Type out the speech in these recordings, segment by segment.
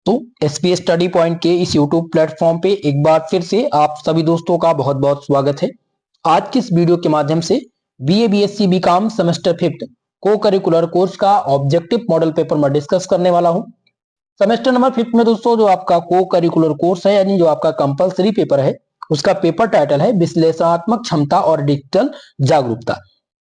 तो SPS study point के इस यूट्यूब प्लेटफॉर्म पे एक बार फिर से आप सभी दोस्तों का बहुत बहुत स्वागत है। आज की इस वीडियो के माध्यम से बीए बीएससी बीकॉम सेमेस्टर 5 को करिकुलर कोर्स का ऑब्जेक्टिव मॉडल पेपर मैं डिस्कस करने वाला हूं। सेमेस्टर नंबर 5 में दोस्तों जो आपका को करिकुलर कोर्स है यानी जो आपका कंपलसरी पेपर है उसका पेपर टाइटल है विश्लेषणात्मक क्षमता और डिजिटल जागरूकता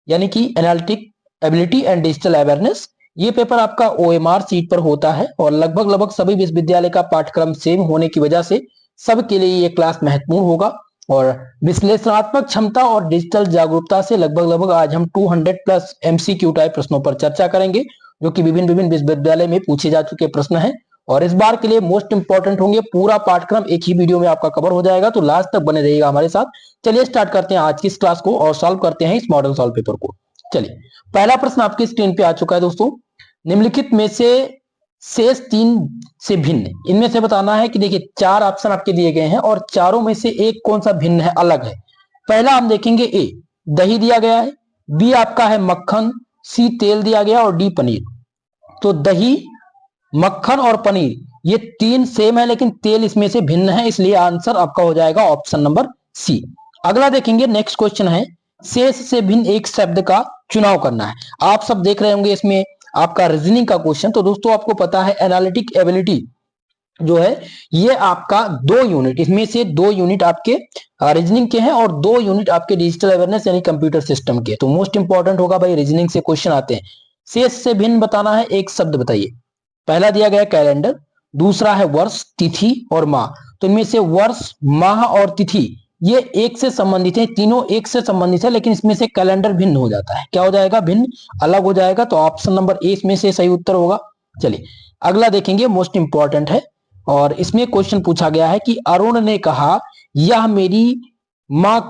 यानी कि analytic ability and digital awareness. ये पेपर आपका ओएमआर सीट पर होता है और लगभग सभी विश्वविद्यालय का पाठ्यक्रम सेम होने की वजह से सबके लिए ये क्लास महत्वपूर्ण होगा। और विश्लेषणात्मक क्षमता और डिजिटल जागरूकता से लगभग आज हम 200 प्लस एमसीक्यू टाइप प्रश्नों पर चर्चा करेंगे जो कि विभिन्न विश्वविद्यालय में पूछे जा चुके प्रश्न हैं और इस बार के लिए मोस्ट इंपॉर्टेंट होंगे। पूरा पाठ्यक्रम एक ही वीडियो में आपका कवर हो जाएगा, तो लास्ट तक बने रहिएगा हमारे साथ। चलिए स्टार्ट करते हैं आज की इस क्लास को और सॉल्व करते हैं इस मॉडल सॉल्व पेपर को। चलिए पहला प्रश्न आपकी स्क्रीन पे आ चुका है दोस्तों। निम्नलिखित में से शेष 3 से भिन्न इनमें से बताना है कि देखिए 4 ऑप्शन आपके दिए गए हैं और चारों में से एक कौन सा भिन्न है, अलग है। पहला हम देखेंगे ए दही दिया गया है, बी आपका है मक्खन, सी तेल दिया गया और डी पनीर। तो दही, मक्खन और पनीर ये 3 सेम है लेकिन तेल इसमें से भिन्न है, इसलिए आंसर आपका हो जाएगा ऑप्शन नंबर सी। अगला देखेंगे, नेक्स्ट क्वेश्चन है शेष से भिन्न एक शब्द का चुनाव करना है। आप सब देख रहे होंगे इसमें आपका रीजनिंग का क्वेश्चन। तो दोस्तों आपको पता है एनालिटिक एबिलिटी जो है ये आपका 2 यूनिट, इसमें से 2 यूनिट आपके रीजनिंग के हैं और 2 यूनिट आपके डिजिटल अवेयरनेस यानी कंप्यूटर सिस्टम के। तो मोस्ट इंपॉर्टेंट होगा भाई, रीजनिंग से क्वेश्चन आते हैं। शेष से भिन्न बताना है, एक शब्द बताइए। पहला दिया गया कैलेंडर, दूसरा है वर्ष, तिथि और माह। तो इनमें से वर्ष, माह और तिथि ये एक से संबंधित है, तीनों एक से संबंधित है, लेकिन इसमें से कैलेंडर भिन्न हो जाता है। क्या हो जाएगा? भिन्न, अलग हो जाएगा। तो ऑप्शन नंबर ए इसमें से सही उत्तर होगा। चलिए अगला देखेंगे, मोस्ट इंपॉर्टेंट है और इसमें क्वेश्चन पूछा गया है कि अरुण ने कहा यह मेरी मां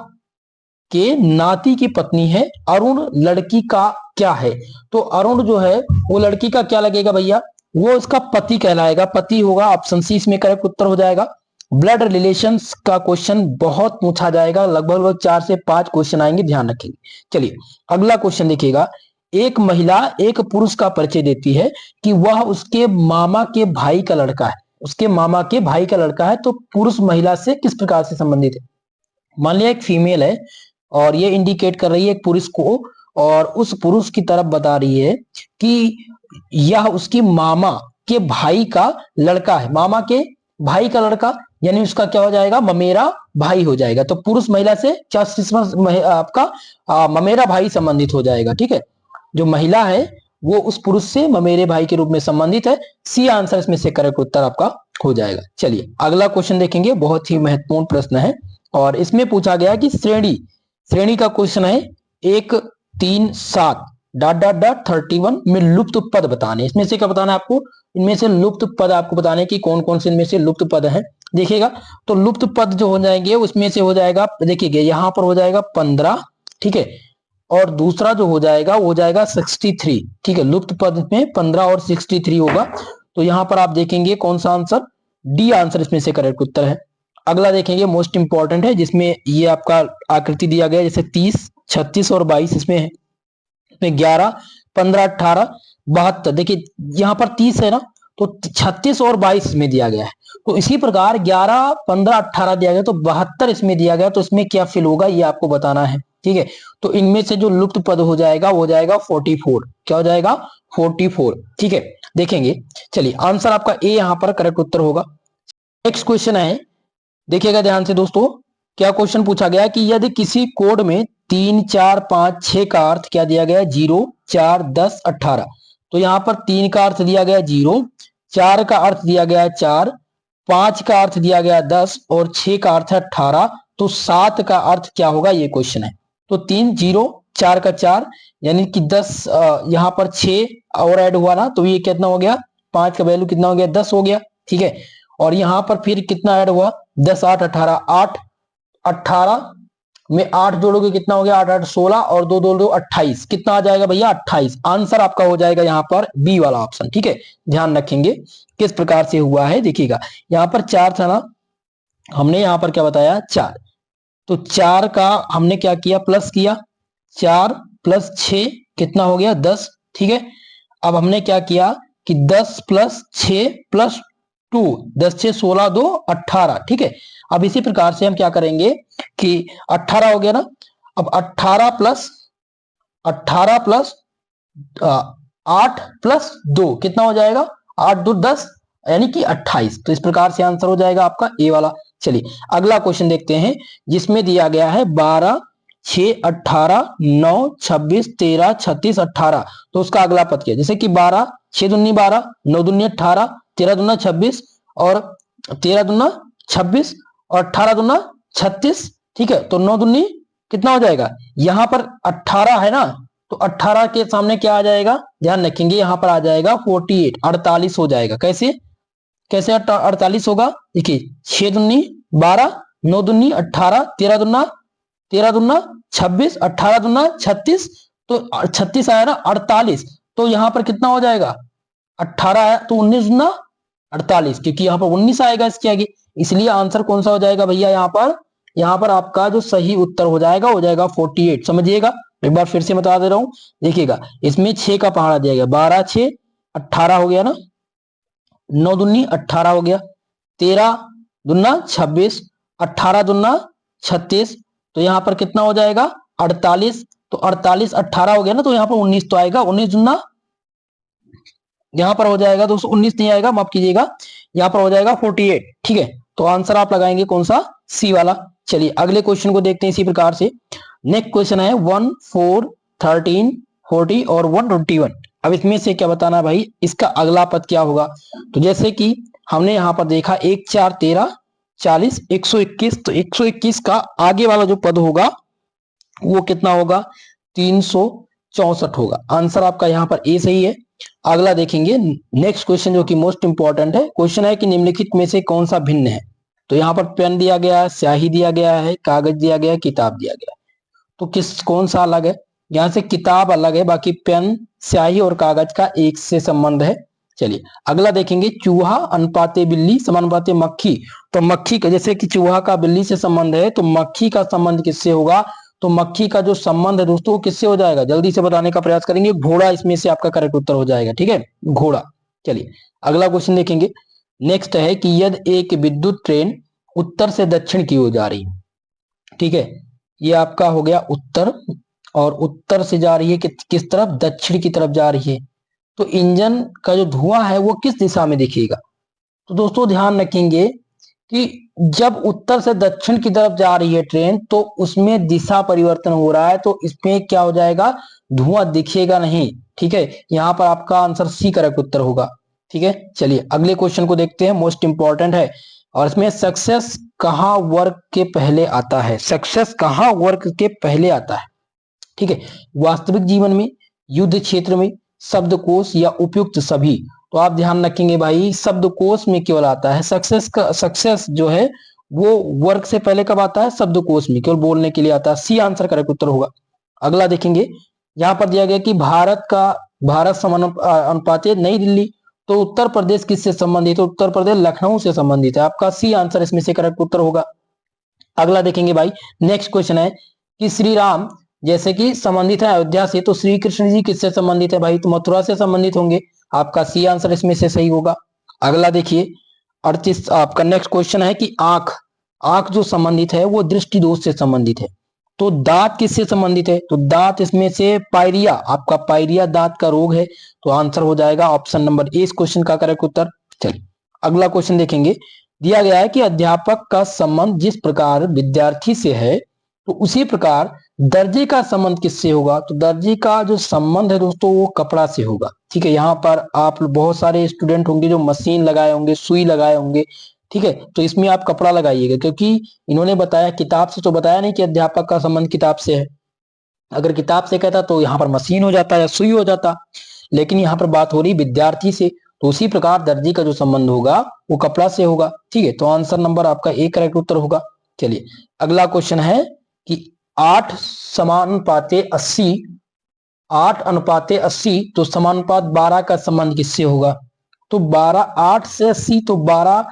के नाती की पत्नी है, अरुण लड़की का क्या है? तो अरुण जो है वो लड़की का क्या लगेगा भैया? वो उसका पति कहलाएगा, पति होगा। ऑप्शन सी इसमें करेक्ट उत्तर हो जाएगा। ब्लड रिलेशंस का क्वेश्चन बहुत पूछा जाएगा, लगभग 4 से 5 क्वेश्चन आएंगे, ध्यान रखेंगे। चलिए अगला क्वेश्चन देखिएगा, एक महिला एक पुरुष का परिचय देती है कि वह उसके मामा के भाई का लड़का है, उसके मामा के भाई का लड़का है। तो पुरुष महिला से किस प्रकार से संबंधित है? मान लिया एक फीमेल है और ये इंडिकेट कर रही है एक पुरुष को और उस पुरुष की तरफ बता रही है कि यह उसकी मामा के भाई का लड़का है। मामा के भाई का लड़का यानी उसका क्या हो जाएगा? ममेरा भाई हो जाएगा। तो पुरुष महिला से क्या आपका ममेरा भाई संबंधित हो जाएगा। ठीक है, जो महिला है वो उस पुरुष से ममेरे भाई के रूप में संबंधित है। सी आंसर इसमें से करेक्ट उत्तर आपका हो जाएगा। चलिए अगला क्वेश्चन देखेंगे, बहुत ही महत्वपूर्ण प्रश्न है और इसमें पूछा गया कि श्रेणी का क्वेश्चन है 1 3 7 ... 31 में लुप्त पद बताने। इसमें से क्या बताना है आपको? इनमें से लुप्त पद आपको बताने की कौन कौन से इनमें से लुप्त पद है। देखिएगा तो लुप्त पद जो हो जाएंगे उसमें से हो जाएगा, देखिएगा यहां पर हो जाएगा 15, ठीक है, और दूसरा जो हो जाएगा वो हो जाएगा 63। ठीक है, लुप्त पद में 15 और 63 होगा। तो यहां पर आप देखेंगे कौन सा आंसर? डी आंसर इसमें से करेक्ट उत्तर है। अगला देखेंगे, मोस्ट इंपॉर्टेंट है, जिसमें ये आपका आकृति दिया गया जैसे 30 36 और 22 इसमें है। 11 15 18 72। देखिए यहाँ पर 30 है ना, तो 36 और 22 इसमें दिया गया है। तो इसी प्रकार 11 15 18 दिया गया तो 72 इसमें दिया गया। तो इसमें क्या फिल होगा ये आपको बताना है। ठीक है, तो इनमें से जो लुप्त पद हो जाएगा वो हो जाएगा 44। क्या हो जाएगा? 44। ठीक है, देखेंगे। चलिए आंसर आपका ए यहाँ पर करेक्ट उत्तर होगा। नेक्स्ट क्वेश्चन है, देखिएगा ध्यान से दोस्तों, क्या क्वेश्चन पूछा गया कि यदि किसी कोड में 3 4 5 6 का अर्थ क्या दिया गया? 0 4 10 18। तो यहाँ पर 3 का अर्थ दिया गया 0, 4 का अर्थ दिया गया 4, 5 का अर्थ दिया गया 10 और 6 का अर्थ है 18। तो 7 का अर्थ क्या होगा ये क्वेश्चन है। तो 3 0 4 का 4 यानी कि 10, यहाँ पर 6 और ऐड हुआ ना, तो ये कितना हो गया? 5 का वैल्यू कितना हो गया? 10 हो गया। ठीक है, और यहाँ पर फिर कितना ऐड हुआ? 10 8 18 8, 18 में 8 जोड़ोगे कितना हो गया? 8 8 16 और 2 2 2 28। कितना आ जाएगा भैया? 28। आंसर आपका हो जाएगा यहाँ पर बी वाला ऑप्शन। ठीक है, ध्यान रखेंगे किस प्रकार से हुआ है। देखिएगा यहाँ पर 4 था ना, हमने यहाँ पर क्या बताया? 4। तो 4 का हमने क्या किया? प्लस किया। 4 प्लस 6 कितना हो गया? 10। ठीक है, अब हमने क्या किया कि 10 प्लस 6 प्लस 2, 10 से 16 2 18, ठीक है। अब इसी प्रकार से हम क्या करेंगे कि 18 हो गया ना, अब 18 प्लस 8 प्लस 2 कितना हो जाएगा, 8 2 10 यानी कि 28। तो इस प्रकार से आंसर हो जाएगा आपका ए वाला। चलिए अगला क्वेश्चन देखते हैं, जिसमें दिया गया है 12 6 18 9 26 13 36 18। तो उसका अगला पद क्या है, जैसे कि 12 6 दूनी 12 9 दूनी 18 13 दूना 26 और 13 दूना 26 और 18 दूना 36, ठीक है। तो 9 दूनी कितना हो जाएगा, यहां पर 18 है ना, तो 18 के सामने क्या आ जाएगा, ध्यान रखेंगे यहां पर आ जाएगा 48, 48 हो जाएगा। कैसे कैसे 48 होगा, देखिए 6 दूनी 12 9 दूनी 18 13 दूना 26 18 दूना 36, तो 36 आया ना 48, तो यहां पर कितना हो जाएगा 18 है तो 19 दूना 48, क्योंकि यहां पर 19 आएगा इसके आगे, इसलिए आंसर कौन सा हो जाएगा भैया, यहां पर आपका जो सही उत्तर हो जाएगा 48। समझिएगा, एक बार फिर से बता दे रहा हूं, देखिएगा इसमें 6 का पहाड़ा दिया गया, 12 6 18 हो गया ना, 9 दूनी 18 हो गया, 13 दूना 26 18 दूना 36, तो यहां पर कितना हो जाएगा 48, तो 48 18 हो गया ना, तो यहां पर 19 तो आएगा, 19 दूना यहां पर हो जाएगा, तो 19 नहीं आएगा, माफ कीजिएगा, यहां पर हो जाएगा 48, ठीक है। तो आंसर आप लगाएंगे कौन सा, सी वाला। चलिए अगले क्वेश्चन को देखते हैं इसी प्रकार से। नेक्स्ट क्वेश्चन है 1 4 13 40 और 121। अब इसमें से क्या बताना भाई, इसका अगला पद क्या होगा। तो जैसे कि हमने यहाँ पर देखा 1 4 13 40 121, तो 121 का आगे वाला जो पद होगा वो कितना होगा, 364 होगा। आंसर आपका यहाँ पर ए सही है। अगला देखेंगे नेक्स्ट क्वेश्चन, जो कि मोस्ट इंपॉर्टेंट है। क्वेश्चन है कि निम्नलिखित में से कौन सा भिन्न है। तो यहाँ पर पेन दिया गया है, स्याही दिया गया है, कागज दिया गया है, किताब दिया गया है। तो कौन सा अलग है, यहाँ से किताब अलग है, बाकी पेन स्याही और कागज का एक से संबंध है। चलिए अगला देखेंगे, चूहा अनुपाते बिल्ली समानुपाते मक्खी। तो मक्खी का, जैसे कि चूहा का बिल्ली से संबंध है, तो मक्खी का संबंध किससे होगा, तो मक्खी का जो संबंध है दोस्तों किससे हो जाएगा, जल्दी से बताने का प्रयास करेंगे, घोड़ा इसमें से आपका करेक्ट उत्तर हो जाएगा, ठीक है, घोड़ा। चलिए अगला क्वेश्चन देखेंगे, नेक्स्ट है कि यदि एक विद्युत ट्रेन उत्तर से दक्षिण की ओर जा रही है, ठीक है, ये आपका हो गया उत्तर, और उत्तर से जा रही है किस तरफ, दक्षिण की तरफ जा रही है, तो इंजन का जो धुआं है वो किस दिशा में दिखेगा। तो दोस्तों ध्यान रखेंगे कि जब उत्तर से दक्षिण की तरफ जा रही है ट्रेन, तो उसमें दिशा परिवर्तन हो रहा है, तो इसमें क्या हो जाएगा, धुआं दिखेगा नहीं, ठीक है। यहाँ पर आपका आंसर सी करेक्ट उत्तर होगा, ठीक है। चलिए अगले क्वेश्चन को देखते हैं, मोस्ट इंपॉर्टेंट है, और इसमें सक्सेस कहाँ वर्क के पहले आता है, सक्सेस कहाँ वर्क के पहले आता है, ठीक है, वास्तविक जीवन में, युद्ध क्षेत्र में, शब्दकोश या उपयुक्त सभी। तो आप ध्यान रखेंगे भाई, शब्दकोश में केवल आता है सक्सेस का, सक्सेस जो है वो वर्क से पहले कब आता है, शब्दकोश में, केवल बोलने के लिए आता है। सी आंसर करेक्ट उत्तर होगा। अगला देखेंगे, यहाँ पर दिया गया कि भारत समानुपाती नई दिल्ली, तो उत्तर प्रदेश किससे संबंधित है, तो उत्तर प्रदेश लखनऊ से संबंधित है, आपका सी आंसर इसमें से करेक्ट उत्तर होगा। अगला देखेंगे भाई, नेक्स्ट क्वेश्चन है कि श्री राम जैसे कि संबंधित है अयोध्या से, तो श्री कृष्ण जी किससे संबंधित है भाई, तो मथुरा से संबंधित होंगे, आपका सी आंसर इसमें से सही होगा। अगला देखिए 38, आपका नेक्स्ट क्वेश्चन है कि आंख जो संबंधित है वो दृष्टि दोष से संबंधित है, तो दांत किससे संबंधित है, तो दांत इसमें से पायरिया, आपका पायरिया दांत का रोग है, तो आंसर हो जाएगा ऑप्शन नंबर ए इस क्वेश्चन का करेक्ट उत्तर। चलिए अगला क्वेश्चन देखेंगे, दिया गया है कि अध्यापक का संबंध जिस प्रकार विद्यार्थी से है, तो उसी प्रकार दर्जी का संबंध किससे होगा, तो दर्जी का जो संबंध है दोस्तों वो कपड़ा से होगा, ठीक है। यहाँ पर आप बहुत सारे स्टूडेंट होंगे जो मशीन लगाए होंगे, सुई लगाए होंगे, ठीक है, तो इसमें आप कपड़ा लगाइएगा, क्योंकि इन्होंने बताया किताब से, तो बताया नहीं कि अध्यापक का संबंध किताब से है। अगर किताब से कहता तो यहाँ पर मशीन हो जाता या सुई हो जाता, लेकिन यहाँ पर बात हो रही विद्यार्थी से, तो उसी प्रकार दर्जी का जो संबंध होगा वो कपड़ा से होगा, ठीक है। तो आंसर नंबर आपका ए करेक्ट उत्तर होगा। चलिए अगला क्वेश्चन है कि 8 समानुपाते 80, 8 अनुपाते 80, तो समानुपात 12 का संबंध किससे होगा, तो 12 8 से 80, तो 12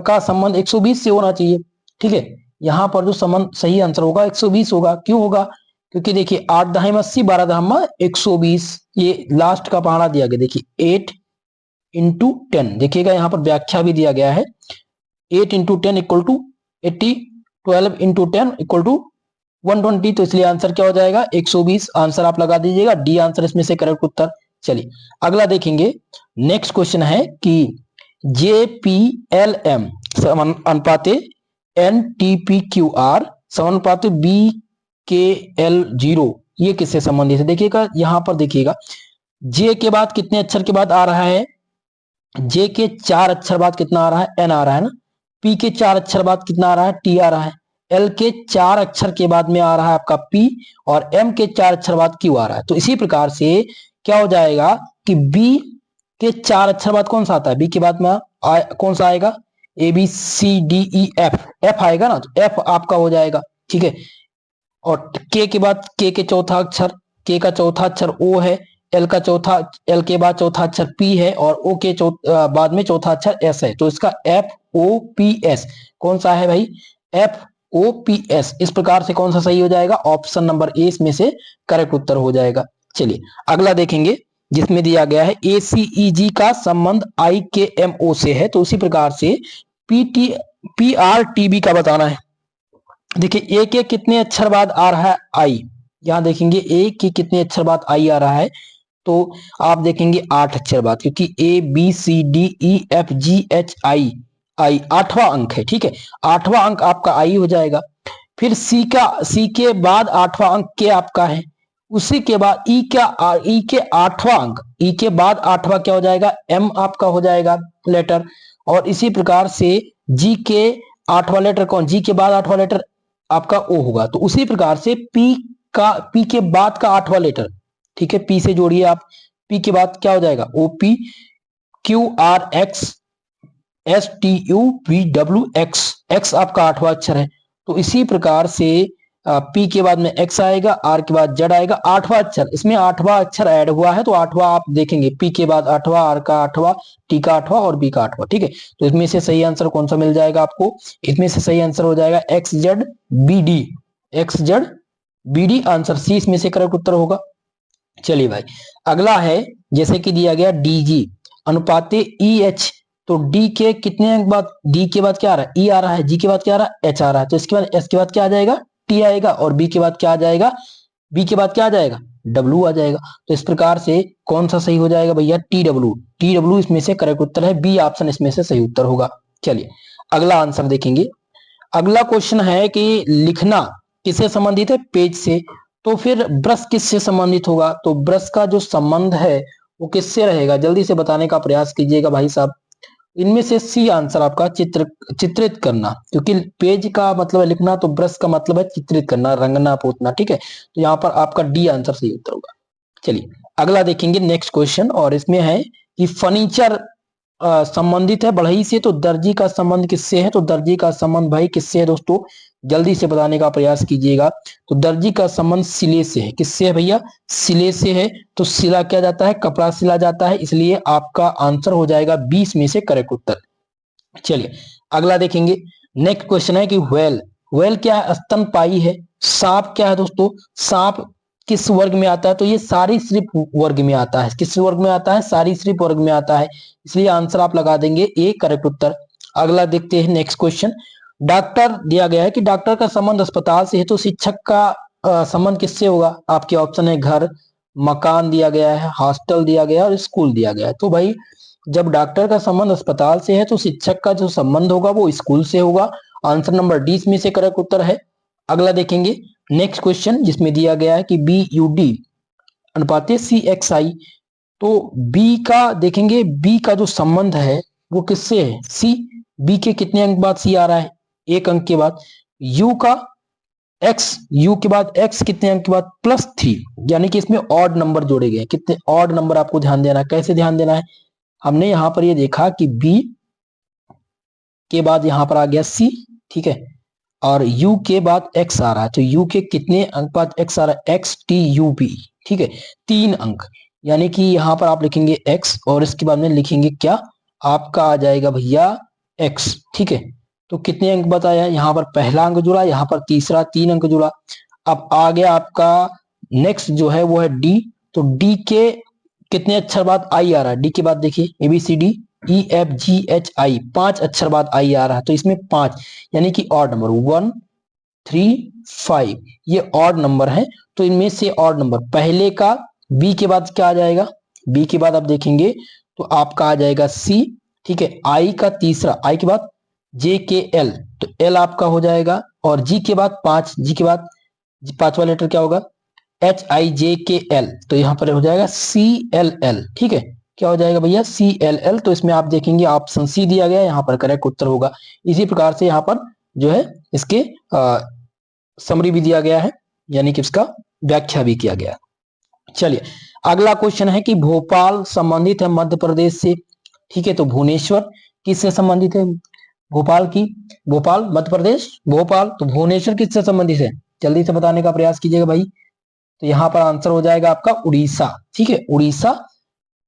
का संबंध 120 से होना चाहिए, ठीक है। यहाँ पर जो संबंध सही आंसर होगा 120 होगा, क्यों होगा, क्योंकि देखिए 8 दहाई 80 12 दहाई 120, ये लास्ट का पहाड़ा दिया गया, देखिए 8 इंटू 10, देखिएगा यहाँ पर व्याख्या भी दिया गया है 8 into 10 equal to 80, 12 into 10 equal to 120, तो इसलिए आंसर क्या हो जाएगा 120। आंसर आप लगा दीजिएगा, डी आंसर इसमें से करेक्ट उत्तर। चलिए अगला देखेंगे। नेक्स्ट क्वेश्चन है कि JPLM अनुपाते NTPQR समानुपाते BKL0, ये किससे संबंधित है? देखिएगा यहाँ पर देखिएगा जे के बाद कितने अक्षर के बाद आ रहा है, जे के 4 अक्षर बाद कितना आ रहा है, एन आ रहा है ना। पी के 4 अक्षर बाद कितना आ रहा है, टी आ रहा है। एल के 4 अक्षर के बाद में आ रहा है आपका पी, और एम के 4 अक्षर बाद क्यू आ रहा है। तो इसी प्रकार से क्या हो जाएगा कि बी के 4 अक्षर बाद कौन सा आता है, बी के बाद में कौन सा आएगा, ABCDEF, एफ आएगा ना, तो एफ आपका हो जाएगा, ठीक है। और के के बाद के चौथा अक्षर, के का चौथा अक्षर ओ है, एल के बाद चौथा अक्षर पी है, और ओ के बाद में चौथा अक्षर एस है। तो इसका FOPS कौन सा है भाई, FOPS। इस प्रकार से कौन सा सही हो जाएगा, ऑप्शन नंबर ए इसमें से करेक्ट उत्तर हो जाएगा। चलिए अगला देखेंगे, जिसमें दिया गया है ACEG का संबंध IKMO से है, तो उसी प्रकार से PRTB का बताना है। देखिए ए के कितने अक्षर बाद आ रहा है आई, यहां देखेंगे ए के कितने अक्षर बाद आई आ रहा है, तो आप देखेंगे 8 अक्षर बाद, क्योंकि ABCDEFGHI आई 8वां अंक है, ठीक है, 8वां अंक आपका आई हो जाएगा। फिर सी के बाद 8वां अंक के आपका है, उसी के बाद ई के 8वां अंक, ई के बाद 8वां क्या हो जाएगा, एम आपका हो जाएगा लेटर। और इसी प्रकार से जी के 8वां लेटर कौन, जी के बाद 8वां लेटर आपका ओ होगा। तो उसी प्रकार से पी के बाद का 8वां लेटर, ठीक है, पी से जोड़िए आप, पी के बाद क्या हो जाएगा, OP QRX STUVWX, एक्स आपका 8वां अक्षर है। तो इसी प्रकार से पी के बाद में एक्स आएगा, आर के बाद जेड आएगा, 8वां अक्षर, इसमें 8वां अक्षर ऐड हुआ है, तो 8वां आप देखेंगे, पी के बाद 8वां, आर का 8वां, टी का 8वां और बी का 8वां, ठीक है। तो इसमें से सही आंसर कौन सा मिल जाएगा आपको, इसमें से सही आंसर हो जाएगा XZBD, XZBD आंसर सी इसमें से करेक्ट उत्तर होगा। चलिए भाई अगला है, जैसे कि दिया गया DG अनुपाते EH, तो डी के कितने अंक बाद, डी के बाद क्या आ रहा है, ई आ रहा है, जी के बाद क्या आ रहा है, एच आ रहा है, तो इसके बाद एस के बाद क्या आ जाएगा, टी आएगा, और बी के बाद क्या आ जाएगा, बी के बाद क्या आ जाएगा, डब्ल्यू आ जाएगा। तो इस प्रकार से कौन सा सही हो जाएगा भैया, टी डब्ल्यू इसमें से करेक्ट उत्तर है, बी ऑप्शन इसमें से सही उत्तर होगा। चलिए अगला आंसर देखेंगे। अगला क्वेश्चन है कि लिखना किससे संबंधित है, पेज से, तो फिर ब्रश किससे संबंधित होगा, तो ब्रश का जो संबंध है वो किससे रहेगा, जल्दी से बताने का प्रयास कीजिएगा भाई साहब। इनमें से सी आंसर आपका चित्रित करना, क्योंकि पेज का मतलब है लिखना, तो ब्रश का मतलब है चित्रित करना, रंगना पोतना, ठीक है। तो यहाँ पर आपका डी आंसर सही उत्तर होगा। चलिए अगला देखेंगे नेक्स्ट क्वेश्चन, और इसमें है कि फर्नीचर संबंधित है बढ़ई से, तो दर्जी का संबंध किससे है, तो दर्जी का संबंध भाई किससे है दोस्तों, जल्दी से बताने का प्रयास कीजिएगा। तो दर्जी का संबंध सिले से है, किससे है भैया, सिले से है। तो सिला क्या जाता है, कपड़ा सिला जाता है, इसलिए आपका आंसर हो जाएगा 20 में से करेक्ट उत्तर। चलिए अगला देखेंगे। नेक्स्ट क्वेश्चन है कि व्हेल क्या है, स्तनपायी है। सांप क्या है दोस्तों, सांप किस वर्ग में आता है, तो ये सरीसृप वर्ग में आता है, किस वर्ग में आता है, सरीसृप वर्ग में आता है, इसलिए आंसर आप लगा देंगे ए करेक्ट उत्तर। अगला देखते हैं नेक्स्ट क्वेश्चन। डॉक्टर दिया गया है कि डॉक्टर का संबंध अस्पताल से है, तो शिक्षक का संबंध किससे होगा, आपके ऑप्शन है घर, मकान दिया गया है, हॉस्टल दिया गया है और स्कूल दिया गया है। तो भाई जब डॉक्टर का संबंध अस्पताल से है तो शिक्षक का जो संबंध होगा वो स्कूल से होगा। आंसर नंबर डी इसमें से करेक्ट उत्तर है। अगला देखेंगे नेक्स्ट क्वेश्चन, जिसमें दिया गया है कि BUD अनुपाते CXI, तो बी का देखेंगे, बी का जो संबंध है वो किससे है, सी, बी के कितने अंक बाद सी आ रहा है, 1 अंक के बाद। यू का एक्स, यू के बाद एक्स कितने अंक के बाद, +3, यानी कि इसमें ऑड नंबर जोड़े गए, कितने ऑड नंबर आपको ध्यान देना है। कैसे ध्यान देना है, हमने यहां पर ये देखा कि बी के बाद यहां पर आ गया सी, ठीक है, और यू के बाद एक्स आ रहा है, तो यू के कितने अंक बाद एक्स आ रहा है, XTUB, ठीक है, 3 अंक, यानी कि यहां पर आप लिखेंगे एक्स और इसके बाद में लिखेंगे क्या, आपका आ जाएगा भैया एक्स, ठीक है। तो कितने अंक बताया, यहाँ पर पहला अंक जुड़ा, यहाँ पर तीसरा 3 अंक जुड़ा। अब आ गया आपका नेक्स्ट जो है वो है डी, तो डी के कितने अक्षर बाद आई आ रहा है? डी के बाद देखिए ABCD EFGHI 5 अक्षर बाद आई आ रहा है, तो इसमें 5 यानी कि ऑड नंबर 1 3 5 ये ऑड नंबर है। तो इनमें से ऑड नंबर पहले का बी के बाद क्या आ जाएगा? बी के बाद आप देखेंगे तो आपका आ जाएगा सी, ठीक है। आई का तीसरा, आई के बाद JKL, तो एल आपका हो जाएगा, और जी के बाद 5, जी के बाद पांचवा लेटर क्या होगा? HIJKL, तो यहाँ पर हो जाएगा CLL, ठीक है। क्या हो जाएगा भैया? CLL। तो इसमें आप देखेंगे ऑप्शन सी दिया गया है, यहाँ पर करेक्ट उत्तर होगा। इसी प्रकार से यहाँ पर जो है इसके समरी भी दिया गया है, यानी कि इसका व्याख्या भी किया गया है। चलिए अगला क्वेश्चन है कि भोपाल संबंधित है मध्य प्रदेश से, ठीक है। तो भुवनेश्वर किससे संबंधित है? भोपाल की, भोपाल मध्य प्रदेश, भोपाल, तो भुवनेश्वर किससे संबंधित है? जल्दी से बताने का प्रयास कीजिएगा भाई। तो यहाँ पर आंसर हो जाएगा आपका उड़ीसा, ठीक है। उड़ीसा,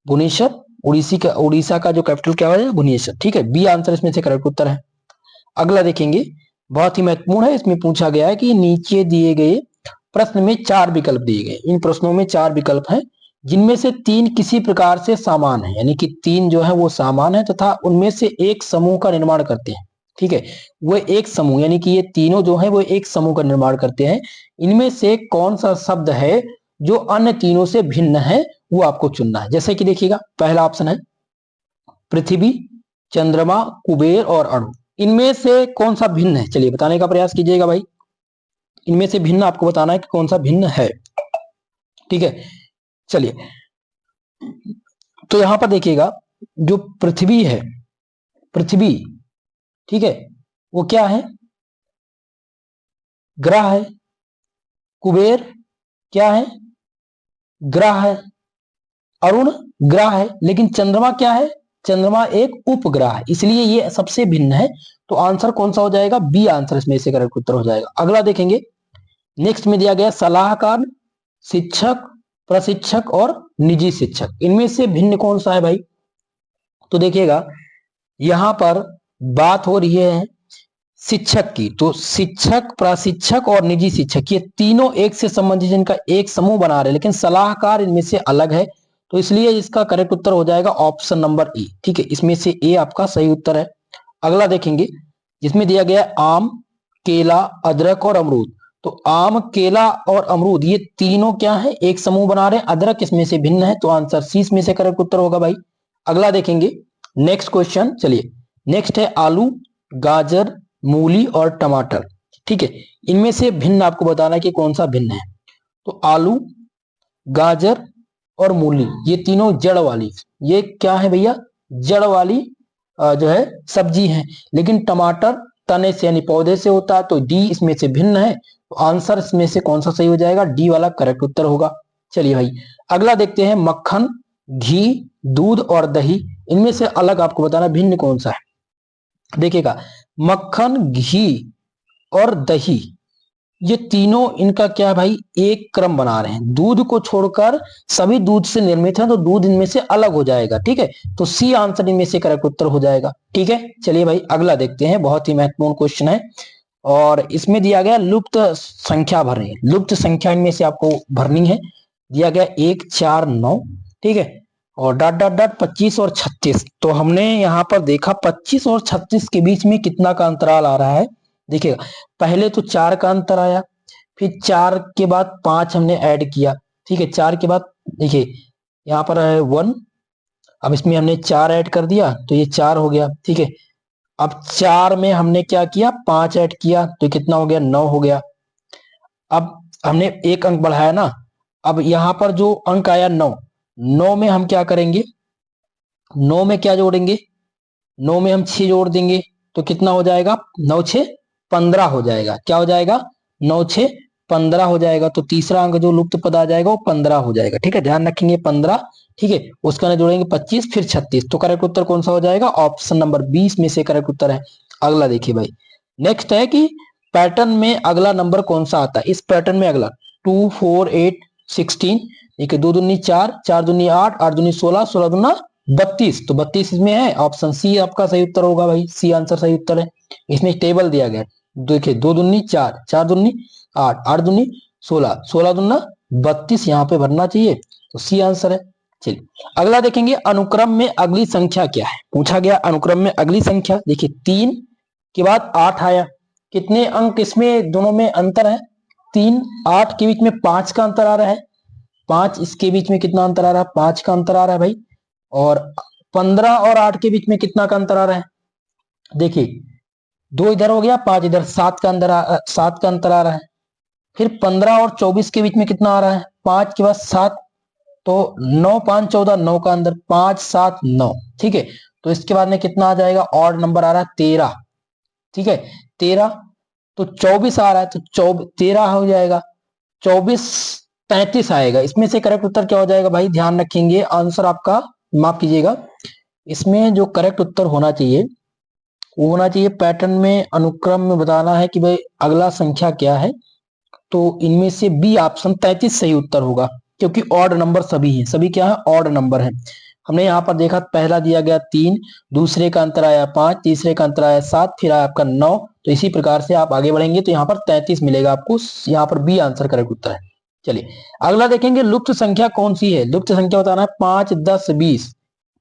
भुवनेश्वर, उड़ीसा का जो कैपिटल क्या है? भुवनेश्वर, ठीक है। बी आंसर इसमें से करेक्ट उत्तर है। अगला देखेंगे, बहुत ही महत्वपूर्ण है। इसमें पूछा गया है कि नीचे दिए गए प्रश्न में 4 विकल्प दिए गए, इन प्रश्नों में 4 विकल्प हैं जिनमें से 3 किसी प्रकार से समान है, यानी कि 3 जो है वो समान है तथा उनमें से एक समूह का निर्माण करते हैं, ठीक है। वो एक समूह, यानी कि ये तीनों जो है वो एक समूह का निर्माण करते हैं। इनमें से कौन सा शब्द है जो अन्य तीनों से भिन्न है, वो आपको चुनना है। जैसे कि देखिएगा, पहला ऑप्शन है पृथ्वी, चंद्रमा, कुबेर और अणु। इनमें से कौन सा भिन्न है? चलिए बताने का प्रयास कीजिएगा भाई। इनमें से भिन्न आपको बताना है कि कौन सा भिन्न है, ठीक है। चलिए तो यहां पर देखिएगा, जो पृथ्वी है, पृथ्वी, ठीक है, वो क्या है? ग्रह है। कुबेर क्या है? ग्रह है। अरुण ग्रह है। लेकिन चंद्रमा क्या है? चंद्रमा एक उपग्रह है, इसलिए ये सबसे भिन्न है। तो आंसर कौन सा हो जाएगा? बी आंसर इसमें से करेक्ट उत्तर हो जाएगा। अगला देखेंगे, नेक्स्ट में दिया गया सलाहकार, शिक्षक, प्रशिक्षक और निजी शिक्षक। इनमें से भिन्न कौन सा है भाई? तो देखिएगा, यहां पर बात हो रही है शिक्षक की, तो शिक्षक, प्रशिक्षक और निजी शिक्षक ये तीनों एक से संबंधित, इनका एक समूह बना रहे हैं, लेकिन सलाहकार इनमें से अलग है। तो इसलिए इसका करेक्ट उत्तर हो जाएगा ऑप्शन नंबर ए, ठीक है। इसमें से ए आपका सही उत्तर है। अगला देखेंगे, जिसमें दिया गया आम, केला, अदरक और अमरूद। तो आम, केला और अमरूद ये तीनों क्या है? एक समूह बना रहे हैं। अदरक इसमें से भिन्न है, तो आंसर सी इसमें से करेक्ट उत्तर होगा भाई। अगला देखेंगे, नेक्स्ट क्वेश्चन। चलिए नेक्स्ट है आलू, गाजर, मूली और टमाटर, ठीक है। इनमें से भिन्न आपको बताना है कि कौन सा भिन्न है। तो आलू, गाजर और मूली ये तीनों जड़ वाली, ये क्या है भैया? जड़ वाली जो है सब्जी है। लेकिन टमाटर तने से यानी पौधे से होता है, तो डी इसमें से भिन्न है। तो आंसर इसमें से कौन सा सही हो जाएगा? डी वाला करेक्ट उत्तर होगा। चलिए भाई अगला देखते हैं, मक्खन, घी, दूध और दही। इनमें से अलग आपको बताना भिन्न कौन सा है। देखिएगा, मक्खन, घी और दही ये तीनों इनका क्या है भाई? एक क्रम बना रहे हैं। दूध को छोड़कर सभी दूध से निर्मित है, तो दूध इनमें से अलग हो जाएगा, ठीक है। तो सी आंसर इनमें से करेक्ट उत्तर हो जाएगा, ठीक है। चलिए भाई अगला देखते हैं, बहुत ही महत्वपूर्ण क्वेश्चन है और इसमें दिया गया लुप्त संख्या भरनी। लुप्त संख्या इनमें से आपको भरनी है। दिया गया 1 4 9, ठीक है, और डॉट डॉट डॉट 25 और 36। तो हमने यहाँ पर देखा 25 और 36 के बीच में कितना का अंतराल आ रहा है। देखिएगा, पहले तो 4 का अंतर आया, फिर 4 के बाद 5 हमने ऐड किया, ठीक है। 4 के बाद देखिए यहाँ पर है 1, अब इसमें हमने 4 ऐड कर दिया तो ये 4 हो गया, ठीक है। अब 4 में हमने क्या किया? 5 ऐड किया तो कितना हो गया? 9 हो गया। अब हमने एक अंक बढ़ाया ना, अब यहाँ पर जो अंक आया 9, 9 में हम क्या करेंगे? 9 में क्या जोड़ेंगे? 9 में हम 6 जोड़ देंगे तो कितना हो जाएगा? 9 6 15 हो जाएगा। क्या हो जाएगा? 9 6 15 हो जाएगा। तो तीसरा अंक जो लुप्त पद आ जाएगा वो 15 हो जाएगा, ठीक है। ध्यान रखेंगे 15, ठीक है। उसका ना जोड़ेंगे 25 फिर 36। तो करेक्ट उत्तर कौन सा हो जाएगा? ऑप्शन नंबर 20 में से करेक्ट उत्तर है। अगला देखिए भाई, नेक्स्ट है कि पैटर्न में अगला नंबर कौन सा आता है। इस पैटर्न में अगला 2 4 8 16, ठीक है। 2 दूनी 4, 4 दूनी 8, 8 दूनी 16, 16 दूना 32। तो 32 इसमें है, ऑप्शन सी आपका सही उत्तर होगा भाई। सी आंसर सही उत्तर है। इसमें टेबल दिया गया, देखिए 2 दूनी 4, 4 दूनी 8, 8 दूनी 16, 16 दूना 32 यहाँ पे भरना चाहिए, तो सी आंसर है। चलिए अगला देखेंगे, अनुक्रम में अगली संख्या क्या है। पूछा गया अनुक्रम में अगली संख्या। देखिए 3 के बाद 8 आया, कितने अंक इसमें दोनों में अंतर है? 3 8 के बीच में 5 का अंतर आ रहा है, 5 इसके बीच में कितना अंतर आ रहा है? 5 का अंतर आ रहा है भाई। और 15 और 8 के बीच में कितना का अंतर आ रहा है? देखिए 2 इधर हो गया, 5 इधर, 7 का अंतर आ रहा है। फिर 15 और 24 के बीच में कितना आ रहा है? 5 के बाद 7, तो 9 5 14, 9 का अंदर, 5 7 9। ठीक है, तो इसके बाद में कितना आ जाएगा? ऑड नंबर आ रहा है 13। ठीक है 13, तो 24 आ रहा है, तो 13 हो जाएगा, 24 33 आएगा। इसमें से करेक्ट उत्तर क्या हो जाएगा भाई? ध्यान रखेंगे आंसर आपका, माफ कीजिएगा, इसमें जो करेक्ट उत्तर होना चाहिए वो होना चाहिए पैटर्न में, अनुक्रम में बताना है कि भाई अगला संख्या क्या है। तो इनमें से बी ऑप्शन 33 सही उत्तर होगा, क्योंकि ऑड नंबर सभी हैं। सभी क्या है? ऑड नंबर है। हमने यहाँ पर देखा, पहला दिया गया 3, दूसरे का अंतर आया 5, तीसरे का अंतर आया 7, फिर आया आपका 9। तो इसी प्रकार से आप आगे बढ़ेंगे तो यहाँ पर 33 मिलेगा आपको। यहाँ पर बी आंसर करेक्ट उत्तर है। चलिए अगला देखेंगे, लुप्त संख्या कौन सी है? लुप्त संख्या बताना है 5 10 20।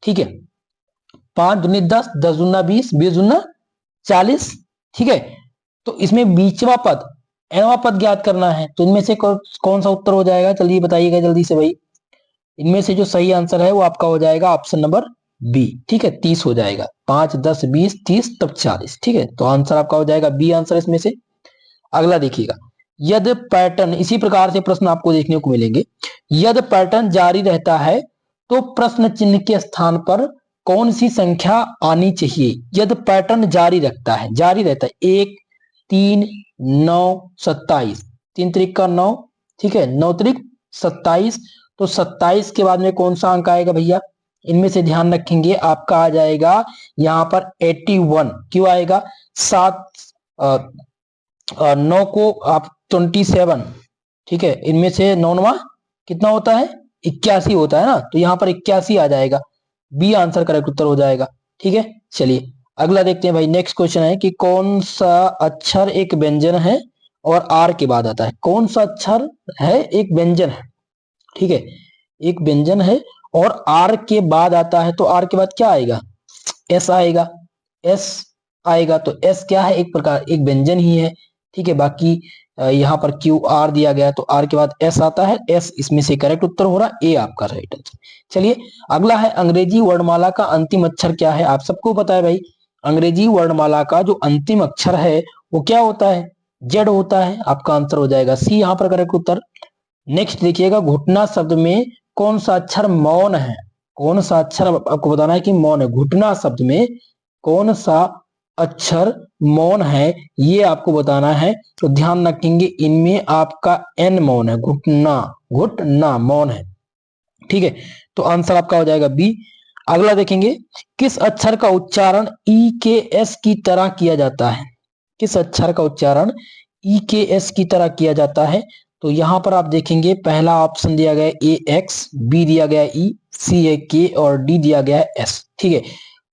ठीक है, 5 दूनी 10, 10 दूना 20, 20 दूना 40। ठीक है, तो इसमें बीचवा पद, एनवा पद ज्ञात करना है। तो इनमें से कौन सा उत्तर हो जाएगा? चलिए बताइएगा जल्दी से भाई। इनमें से जो सही आंसर है वो आपका हो जाएगा ऑप्शन नंबर बी। ठीक है, 30 हो जाएगा, 5 10 20 30 तब 40। ठीक है, तो आंसर आपका हो जाएगा बी आंसर इसमें से। अगला देखिएगा, यदि पैटर्न, इसी प्रकार से प्रश्न आपको देखने को मिलेंगे। यदि पैटर्न जारी रहता है तो प्रश्न चिन्ह के स्थान पर कौन सी संख्या आनी चाहिए? यदि पैटर्न जारी रहता है 1 3 9 27, 3 त्रिक का 9। ठीक है, 9 त्रिक 27, तो 27 के बाद में कौन सा अंक आएगा भैया? इनमें से ध्यान रखेंगे आपका आ जाएगा यहाँ पर 81। क्यों आएगा? 7 9 को आप 27। ठीक है, इनमें से 9वां कितना होता है? 81 होता है ना, तो यहाँ पर 81 आ जाएगा। बी आंसर करेक्ट उत्तर हो जाएगा। ठीक है, चलिए अगला देखते हैं भाई। नेक्स्ट क्वेश्चन है कि कौन सा अक्षर एक व्यंजन है और आर के बाद आता है? कौन सा अक्षर है एक व्यंजन है? ठीक है, एक व्यंजन है और आर के बाद आता है, तो आर के बाद क्या आएगा? एस आएगा, एस आएगा। तो एस क्या है? एक प्रकार एक व्यंजन ही है। ठीक है, बाकी यहाँ पर क्यू आर दिया गया है, तो आर के बाद एस आता है। एस इसमें से करेक्ट उत्तर हो रहा है, ए आपका राइट आंसर। चलिए अगला है, अंग्रेजी वर्णमाला का अंतिम अक्षर क्या है? आप सबको पता है भाई, अंग्रेजी वर्णमाला का जो अंतिम अक्षर है वो क्या होता है? जेड होता है। आपका आंसर हो जाएगा सी यहाँ पर करेक्ट उत्तर। नेक्स्ट देखिएगा, घुटना शब्द में कौन सा अक्षर मौन है? कौन सा अक्षर आपको बताना है कि मौन है? घुटना शब्द में कौन सा अक्षर मौन है, ये आपको बताना है। तो ध्यान रखेंगे इनमें आपका एन मौन है, घुटना, घुटना मौन है। ठीक है, तो आंसर आपका हो जाएगा बी। अगला देखेंगे, किस अक्षर का उच्चारण ई के एस की तरह किया जाता है? किस अक्षर का उच्चारण ई के एस की तरह किया जाता है? तो यहां पर आप देखेंगे पहला ऑप्शन दिया गया ए एक्स, बी दिया गया ई, सी है के और डी दिया गया है एस। ठीक है,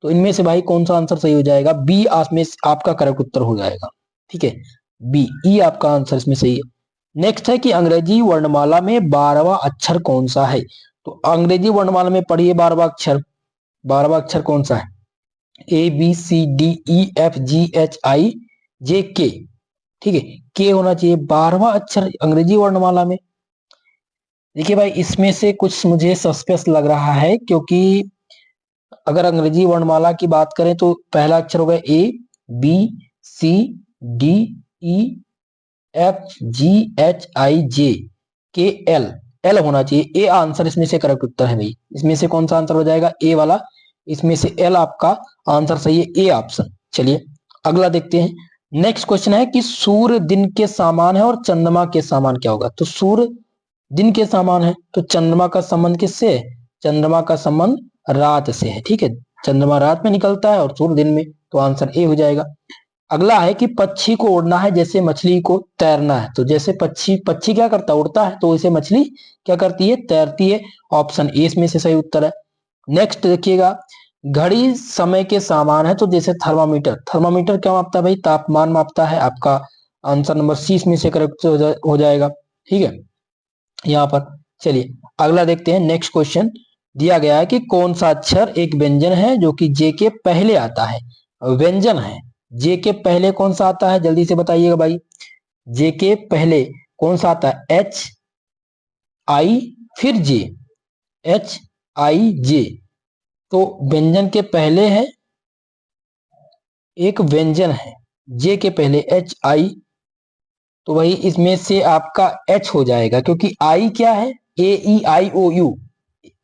तो इनमें से भाई कौन सा आंसर सही हो जाएगा? बी में आपका करेक्ट उत्तर हो जाएगा। ठीक है, बी ई आपका आंसर इसमें सही है। नेक्स्ट है कि अंग्रेजी वर्णमाला में 12वां अक्षर कौन सा है? तो अंग्रेजी वर्णमाला में पढ़िए 12वां अक्षर। 12वां अक्षर कौन सा है? A B C D E F G H I J K. ठीक है, के होना चाहिए 12वां अक्षर अंग्रेजी वर्णमाला में। देखिए भाई, इसमें से कुछ मुझे सस्पेंस लग रहा है, क्योंकि अगर अंग्रेजी वर्णमाला की बात करें तो पहला अक्षर होगा A B C D E F G H I J K L, L होना चाहिए। ए आंसर इसमें से करेक्ट उत्तर है भाई। इसमें से कौन सा आंसर हो जाएगा? ए वाला। इसमें से एल आपका आंसर सही है, ए ऑप्शन। चलिए अगला देखते हैं। नेक्स्ट क्वेश्चन है कि सूर्य दिन के समान है और चंद्रमा के समान क्या होगा? तो सूर्य दिन के समान है, तो चंद्रमा का संबंध किससे है? चंद्रमा का संबंध रात से है। ठीक है, चंद्रमा रात में निकलता है और सूर्य दिन में, तो आंसर ए हो जाएगा। अगला है कि पक्षी को उड़ना है जैसे मछली को तैरना है। तो जैसे पक्षी क्या करता है? उड़ता है, तो इसे मछली क्या करती है? तैरती है। ऑप्शन ए इसमें से सही उत्तर है। नेक्स्ट देखिएगा, घड़ी समय के समान है, तो जैसे थर्मामीटर, थर्मामीटर क्या मापता है भाई? तापमान मापता है। आपका आंसर नंबर सी इसमें से करेक्ट हो जाएगा। ठीक है, यहाँ पर चलिए अगला देखते हैं। नेक्स्ट क्वेश्चन, दिया गया है कि कौन सा अक्षर एक व्यंजन है जो कि जे के पहले आता है। व्यंजन है, जे के पहले कौन सा आता है, जल्दी से बताइएगा भाई। जे के पहले कौन सा आता है, एच आई फिर जे, एच आई जे। तो व्यंजन के पहले है, एक व्यंजन है जे के पहले एच आई, तो वही इसमें से आपका एच हो जाएगा, क्योंकि आई क्या है, ए ई आई ओ यू,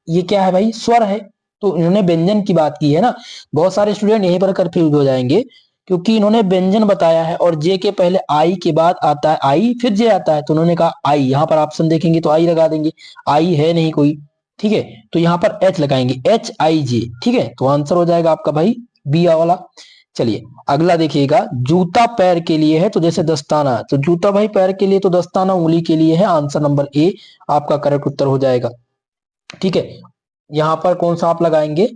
ये क्या है भाई, स्वर है। तो इन्होंने व्यंजन की बात की है ना। बहुत सारे स्टूडेंट यहीं पर कंफ्यूज हो जाएंगे, क्योंकि इन्होंने व्यंजन बताया है और जे के पहले आई के बाद आता है आई फिर जे आता है, तो उन्होंने कहा आई। यहाँ पर ऑप्शन देखेंगे तो आई लगा देंगे, आई है नहीं कोई, ठीक है। तो यहाँ पर एच लगाएंगे, एच आई जे, ठीक है। तो आंसर हो जाएगा आपका भाई बी वाला। चलिए अगला देखिएगा, जूता पैर के लिए है तो जैसे दस्ताना, तो जूता भाई पैर के लिए, तो दस्ताना उंगली के लिए है। आंसर नंबर ए आपका करेक्ट उत्तर हो जाएगा, ठीक है। यहाँ पर कौन सा आप लगाएंगे,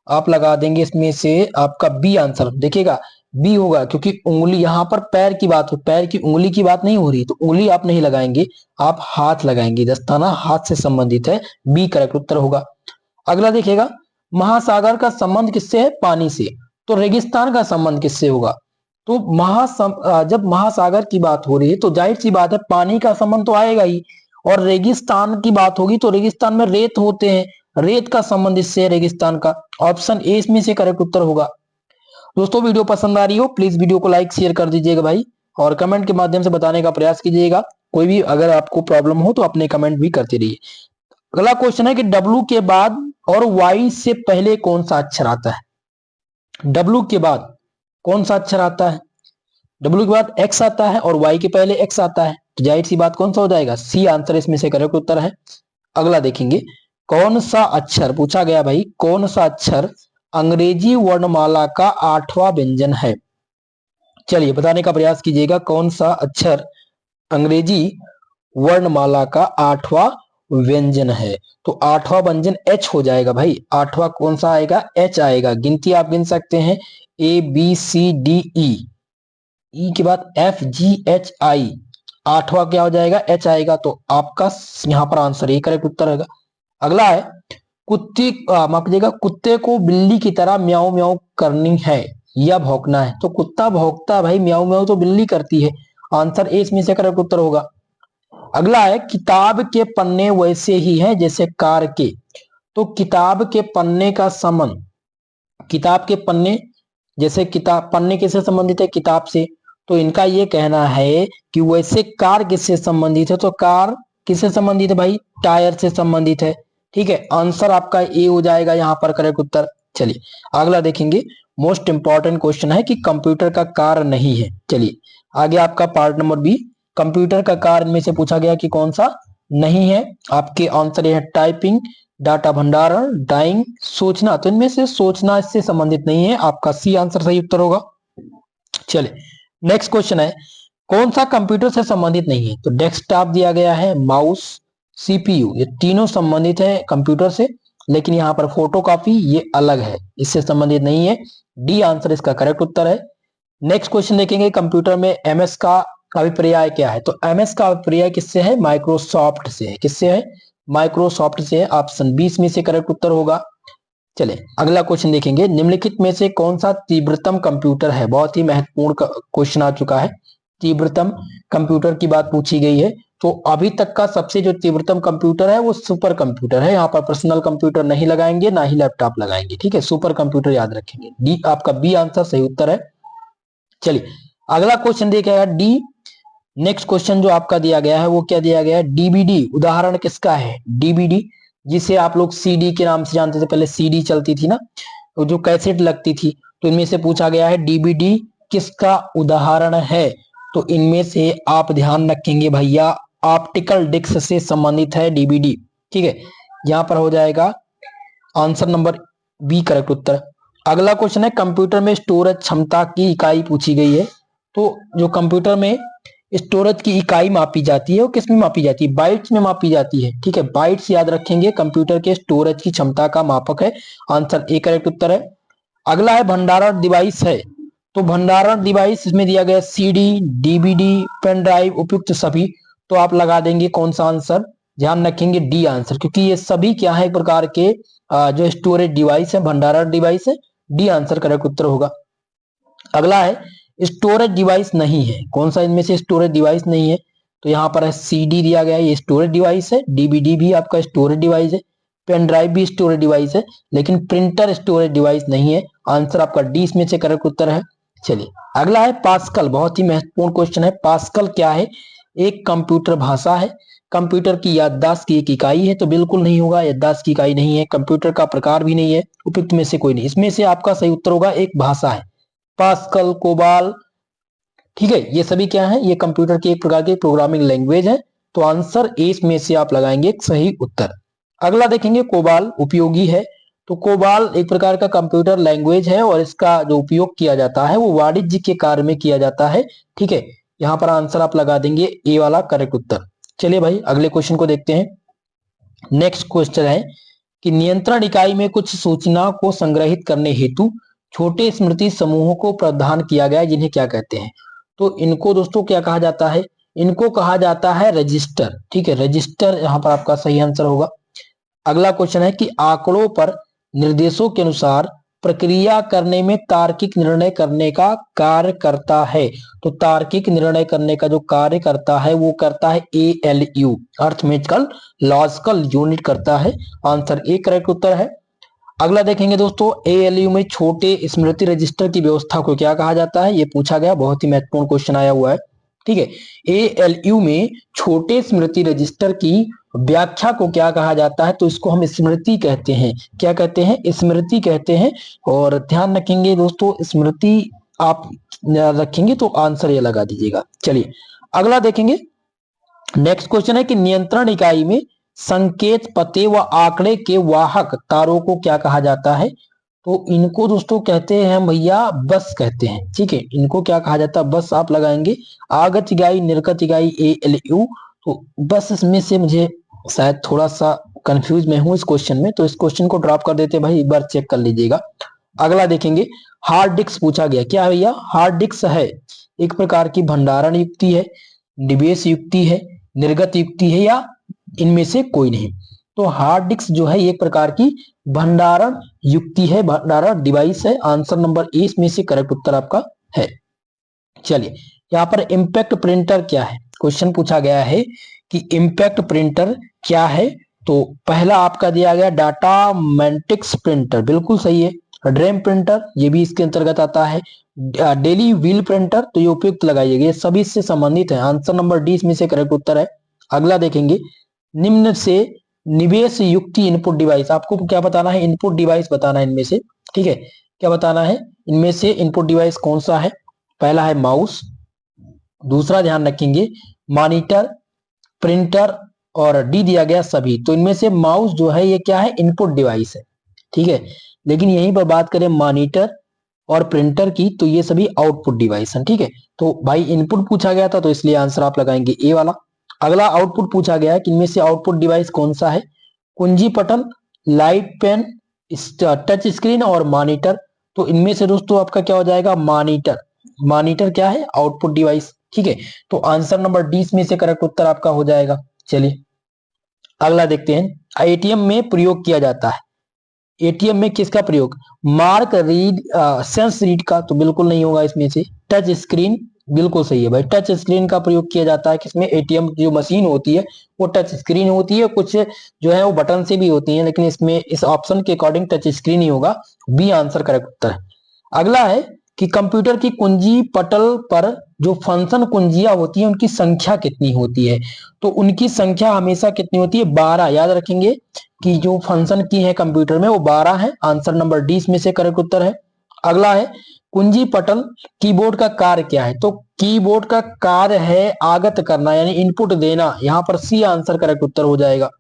आप लगा देंगे इसमें से आपका बी आंसर, देखिएगा बी होगा, क्योंकि उंगली यहाँ पर पैर की बात हो, पैर की उंगली की बात नहीं हो रही, तो उंगली आप नहीं लगाएंगे, आप हाथ लगाएंगे, दस्ताना हाथ से संबंधित है, बी करेक्ट उत्तर होगा। अगला देखिएगा, महासागर का संबंध किससे है, पानी से, तो रेगिस्तान का संबंध किससे होगा। तो जब महासागर की बात हो रही है तो जाहिर सी बात है पानी का संबंध तो आएगा ही, और रेगिस्तान की बात होगी तो रेगिस्तान में रेत होते हैं, रेत का संबंध इससे है, रेगिस्तान का। ऑप्शन ए इसमें से करेक्ट उत्तर होगा। दोस्तों वीडियो पसंद आ रही हो प्लीज वीडियो को लाइक शेयर कर दीजिएगा भाई, और कमेंट के माध्यम से बताने का प्रयास कीजिएगा। कोई भी अगर आपको प्रॉब्लम हो तो अपने कमेंट भी करते रहिए। अगला क्वेश्चन है कि डब्लू के बाद और वाई से पहले कौन सा अक्षर आता है। डब्लू के बाद कौन सा अक्षर आता है, डब्लू के बाद एक्स आता है और वाई के पहले एक्स आता है, तो जाहिर सी बात कौन सा हो जाएगा, सी आंसर इसमें से करेक्ट उत्तर है। अगला देखेंगे, कौन सा अक्षर पूछा गया भाई, कौन सा अक्षर अंग्रेजी वर्णमाला का 8वां व्यंजन है। चलिए बताने का प्रयास कीजिएगा, कौन सा अक्षर अंग्रेजी वर्णमाला का 8वां व्यंजन है। तो 8वां व्यंजन एच हो जाएगा भाई, 8वां कौन सा आएगा, एच आएगा। गिनती आप गिन सकते हैं, ए बी सी डी ई, ई के बाद एफ जी एच आई, 8वां क्या हो जाएगा, एच आएगा। तो आपका यहाँ पर आंसर ए करेक्ट उत्तर होगा। अगला है, कुत्ते माफ कीजिएगा, कुत्ते को बिल्ली की तरह म्याऊ म्याऊ करनी है या भौंकना है। तो कुत्ता भौंकता भाई, म्याऊ म्याऊ तो बिल्ली करती है। आंसर ए इसमें से करेक्ट उत्तर होगा। अगला है, किताब के पन्ने वैसे ही हैं जैसे कार के। तो किताब के पन्ने का संबंध, किताब के पन्ने जैसे, किताब पन्ने किससे संबंधित है, किताब से। तो इनका ये कहना है कि वैसे कार किससे संबंधित है, तो कार किससे संबंधित है भाई, टायर से संबंधित है, ठीक है। आंसर आपका ए हो जाएगा यहाँ पर करेक्ट उत्तर। चलिए अगला देखेंगे, मोस्ट इंपॉर्टेंट क्वेश्चन है कि कंप्यूटर का कार्य नहीं है। चलिए आगे आपका पार्ट नंबर बी, कंप्यूटर का कार्य में से पूछा गया कि कौन सा नहीं है। आपके आंसर है टाइपिंग, डाटा भंडारण, डाइंग, सोचना। तो इनमें से सोचना इससे संबंधित नहीं है, आपका सी आंसर सही उत्तर होगा। चलिए नेक्स्ट क्वेश्चन है, कौन सा कंप्यूटर से संबंधित नहीं है। तो डेस्कटॉप दिया गया है, माउस, सीपीयू, ये तीनों संबंधित है कंप्यूटर से, लेकिन यहाँ पर फोटोकॉपी ये अलग है, इससे संबंधित नहीं है। डी आंसर इसका करेक्ट उत्तर है। नेक्स्ट क्वेश्चन देखेंगे, कंप्यूटर में एमएस का अभिप्राय क्या है। तो एमएस का अभिप्राय किससे है, माइक्रोसॉफ्ट से है। किससे है, माइक्रोसॉफ्ट से है। ऑप्शन 20 में से करेक्ट उत्तर होगा। चले अगला क्वेश्चन देखेंगे, निम्नलिखित में से कौन सा तीव्रतम कंप्यूटर है। बहुत ही महत्वपूर्ण क्वेश्चन आ चुका है, तीव्रतम कंप्यूटर की बात पूछी गई है। तो अभी तक का सबसे जो तीव्रतम कंप्यूटर है वो सुपर कंप्यूटर है। यहाँ पर पर्सनल कंप्यूटर नहीं लगाएंगे, ना ही लैपटॉप लगाएंगे, ठीक है। सुपर कंप्यूटर याद रखेंगे। डी आपका बी आंसर सही उत्तर है। चलिए अगला क्वेश्चन देखिएगा डी। नेक्स्ट क्वेश्चन जो आपका दिया गया है वो क्या दिया गया है, डीवीडी उदाहरण किसका है। डीवीडी जिसे आप लोग सीडी के नाम से जानते थे, पहले सीडी चलती थी ना, तो जो कैसेट लगती थी, तो इनमें से पूछा गया है डीवीडी किसका उदाहरण है। तो इनमें से आप ध्यान रखेंगे भैया, ऑप्टिकल डिस्क से संबंधित है डीवीडी, ठीक है। यहां पर हो जाएगा आंसर नंबर बी करेक्ट उत्तर। अगला क्वेश्चन है, कंप्यूटर में स्टोरेज क्षमता की इकाई पूछी गई है। तो जो कंप्यूटर में स्टोरेज की इकाई मापी जाती है वो किस में मापी जाती है, बाइट्स में मापी जाती है, ठीक है। बाइट्स याद रखेंगे, कंप्यूटर के स्टोरेज की क्षमता का मापक है। आंसर ए करेक्ट उत्तर है। अगला है भंडारण डिवाइस है। तो भंडारण डिवाइस इसमें दिया गया सीडी, डीवीडी, पेन ड्राइव, उपयुक्त सभी। तो आप लगा देंगे कौन सा आंसर, ध्यान रखेंगे डी आंसर, क्योंकि ये सभी क्या है, एक प्रकार के जो स्टोरेज डिवाइस है, भंडारण डिवाइस है। डी आंसर करेक्ट उत्तर होगा। अगला है स्टोरेज डिवाइस नहीं है, कौन सा इनमें से स्टोरेज डिवाइस नहीं है? तो यहाँ पर है सीडी दिया गया है, ये स्टोरेज डिवाइस है। डीवीडी भी आपका स्टोरेज डिवाइस है। पेन ड्राइव भी स्टोरेज डिवाइस है, लेकिन प्रिंटर स्टोरेज डिवाइस नहीं है। आंसर आपका डी इसमें से करेक्ट उत्तर है। चलिए अगला है पास्कल, बहुत ही महत्वपूर्ण क्वेश्चन है। पास्कल क्या है? एक कंप्यूटर भाषा है। कंप्यूटर की याददाश्त की एक इकाई है, तो बिल्कुल नहीं होगा, याददाश्त की इकाई नहीं है। कंप्यूटर का प्रकार भी नहीं है, उपयुक्त में से कोई नहीं। इसमें से आपका सही उत्तर होगा एक भाषा है, पास्कल, कोबाल, ठीक है, ये सभी क्या है? ये कंप्यूटर की एक प्रकार की प्रोग्रामिंग लैंग्वेज है। तो आंसर ए में से आप लगाएंगे एक सही उत्तर। अगला देखेंगे कोबाल उपयोगी है। तो कोबाल एक प्रकार का कंप्यूटर लैंग्वेज है और इसका जो उपयोग किया जाता है वो वाणिज्य के कार्य में किया जाता है। ठीक है, यहाँ पर आंसर आप लगा देंगे ए वाला करेक्ट उत्तर। चलिए भाई अगले क्वेश्चन को देखते हैं। नेक्स्ट क्वेश्चन है कि नियंत्रण इकाई में कुछ सूचना को संग्रहित करने हेतु छोटे स्मृति समूहों को प्रदान किया गया है, जिन्हें क्या कहते हैं? तो इनको दोस्तों क्या कहा जाता है? इनको कहा जाता है रजिस्टर। ठीक है, रजिस्टर यहाँ पर आपका सही आंसर होगा। अगला क्वेश्चन है कि आंकड़ों पर निर्देशों के अनुसार प्रक्रिया करने में तार्किक निर्णय करने का कार्य करता है। तो तार्किक निर्णय करने का जो कार्य करता है वो करता है ALU, अर्थमेटिकल लॉजिकल यूनिट करता है। आंसर ए करेक्ट उत्तर है। अगला देखेंगे दोस्तों, ALU में छोटे स्मृति रजिस्टर की व्यवस्था को क्या कहा जाता है? ये पूछा गया, बहुत ही महत्वपूर्ण क्वेश्चन आया हुआ है। ठीक है, ALU में छोटे स्मृति रजिस्टर की व्याख्या को क्या कहा जाता है? तो इसको हम स्मृति कहते हैं। क्या कहते हैं? स्मृति कहते हैं। और ध्यान रखेंगे दोस्तों, स्मृति आप रखेंगे तो आंसर ये लगा दीजिएगा। चलिए अगला देखेंगे। नेक्स्ट क्वेश्चन है कि नियंत्रण इकाई में संकेत पते व आंकड़े के वाहक तारों को क्या कहा जाता है? तो इनको दोस्तों कहते हैं भैया बस कहते हैं। ठीक है, इनको क्या कहा जाता है? बस आप लगाएंगे। आगत इकाई, निर्गत इकाई ALU। तो बस इसमें से मुझे शायद थोड़ा सा कंफ्यूज में हूं इस क्वेश्चन में, तो इस क्वेश्चन को ड्रॉप कर देते भाई, एक बार चेक कर लीजिएगा। अगला देखेंगे, हार्ड डिस्क पूछा गया। क्या है भैया? हार्ड डिस्क है एक प्रकार की भंडारण युक्ति है, निवेश युक्ति है, निर्गत युक्ति है, या इनमें से कोई नहीं। तो हार्ड डिस्क जो है एक प्रकार की भंडारण युक्ति है, भंडारण डिवाइस है। आंसर नंबर ए में से करेक्ट उत्तर आपका है। चलिए यहाँ पर इम्पैक्ट प्रिंटर क्या है? क्वेश्चन पूछा गया है कि इम्पैक्ट प्रिंटर क्या है? तो पहला आपका दिया गया डाटा मैट्रिक्स प्रिंटर, बिल्कुल सही है। ड्रेम प्रिंटर ये भी इसके अंतर्गत आता है। डेली व्हील प्रिंटर, तो ये उपयुक्त लगाइएगा, ये सभी इससे संबंधित है। आंसर नंबर डी इसमें से करेक्ट उत्तर है। अगला देखेंगे, निम्न से निवेश युक्ति इनपुट डिवाइस, आपको क्या बताना है? इनपुट डिवाइस बताना है इनमें से। ठीक है, क्या बताना है? इनमें से इनपुट डिवाइस कौन सा है? पहला है माउस, दूसरा ध्यान रखेंगे मॉनिटर, प्रिंटर, और डी दिया गया सभी। तो इनमें से माउस जो है ये क्या है? इनपुट डिवाइस है। ठीक है, लेकिन यहीं पर बात करें मॉनिटर और प्रिंटर की, तो ये सभी आउटपुट डिवाइस हैं। ठीक है, तो भाई इनपुट पूछा गया था तो इसलिए आंसर आप लगाएंगे ए वाला। अगला आउटपुट पूछा गया है कि इनमें से आउटपुट डिवाइस कौन सा है? कुंजी पटल, लाइट पेन, टच स्क्रीन और मॉनिटर। तो इनमें से दोस्तों आपका क्या हो जाएगा? मॉनिटर। मॉनिटर क्या है? Output device. ठीक है, तो आंसर नंबर डी में से करेक्ट उत्तर आपका हो जाएगा। चलिए अगला देखते हैं। एटीएम में प्रयोग किया जाता है। एटीएम में किसका प्रयोग? मार्क रीड, सेंस रीड का, तो बिल्कुल नहीं होगा इसमें से। टच स्क्रीन, बिल्कुल सही है भाई, टच स्क्रीन का प्रयोग किया जाता है। किसमें? एटीएम जो मशीन होती है वो टच स्क्रीन होती है, कुछ जो है वो बटन से भी होती है, लेकिन इसमें इस ऑप्शन के अकॉर्डिंग टच स्क्रीन ही होगा। बी आंसर करेक्ट उत्तर है। अगला है कि कंप्यूटर की कुंजी पटल पर जो फंक्शन कुंजियां होती है उनकी संख्या कितनी होती है? तो उनकी संख्या हमेशा कितनी होती है? 12। याद रखेंगे कि जो फंक्शन की है कंप्यूटर में वो 12 है। आंसर नंबर डी में से करेक्ट उत्तर है। अगला है कुंजी पटल कीबोर्ड का कार्य क्या है? तो कीबोर्ड का कार्य है आगत करना, यानी इनपुट देना। यहां पर सी आंसर करेक्ट उत्तर हो जाएगा।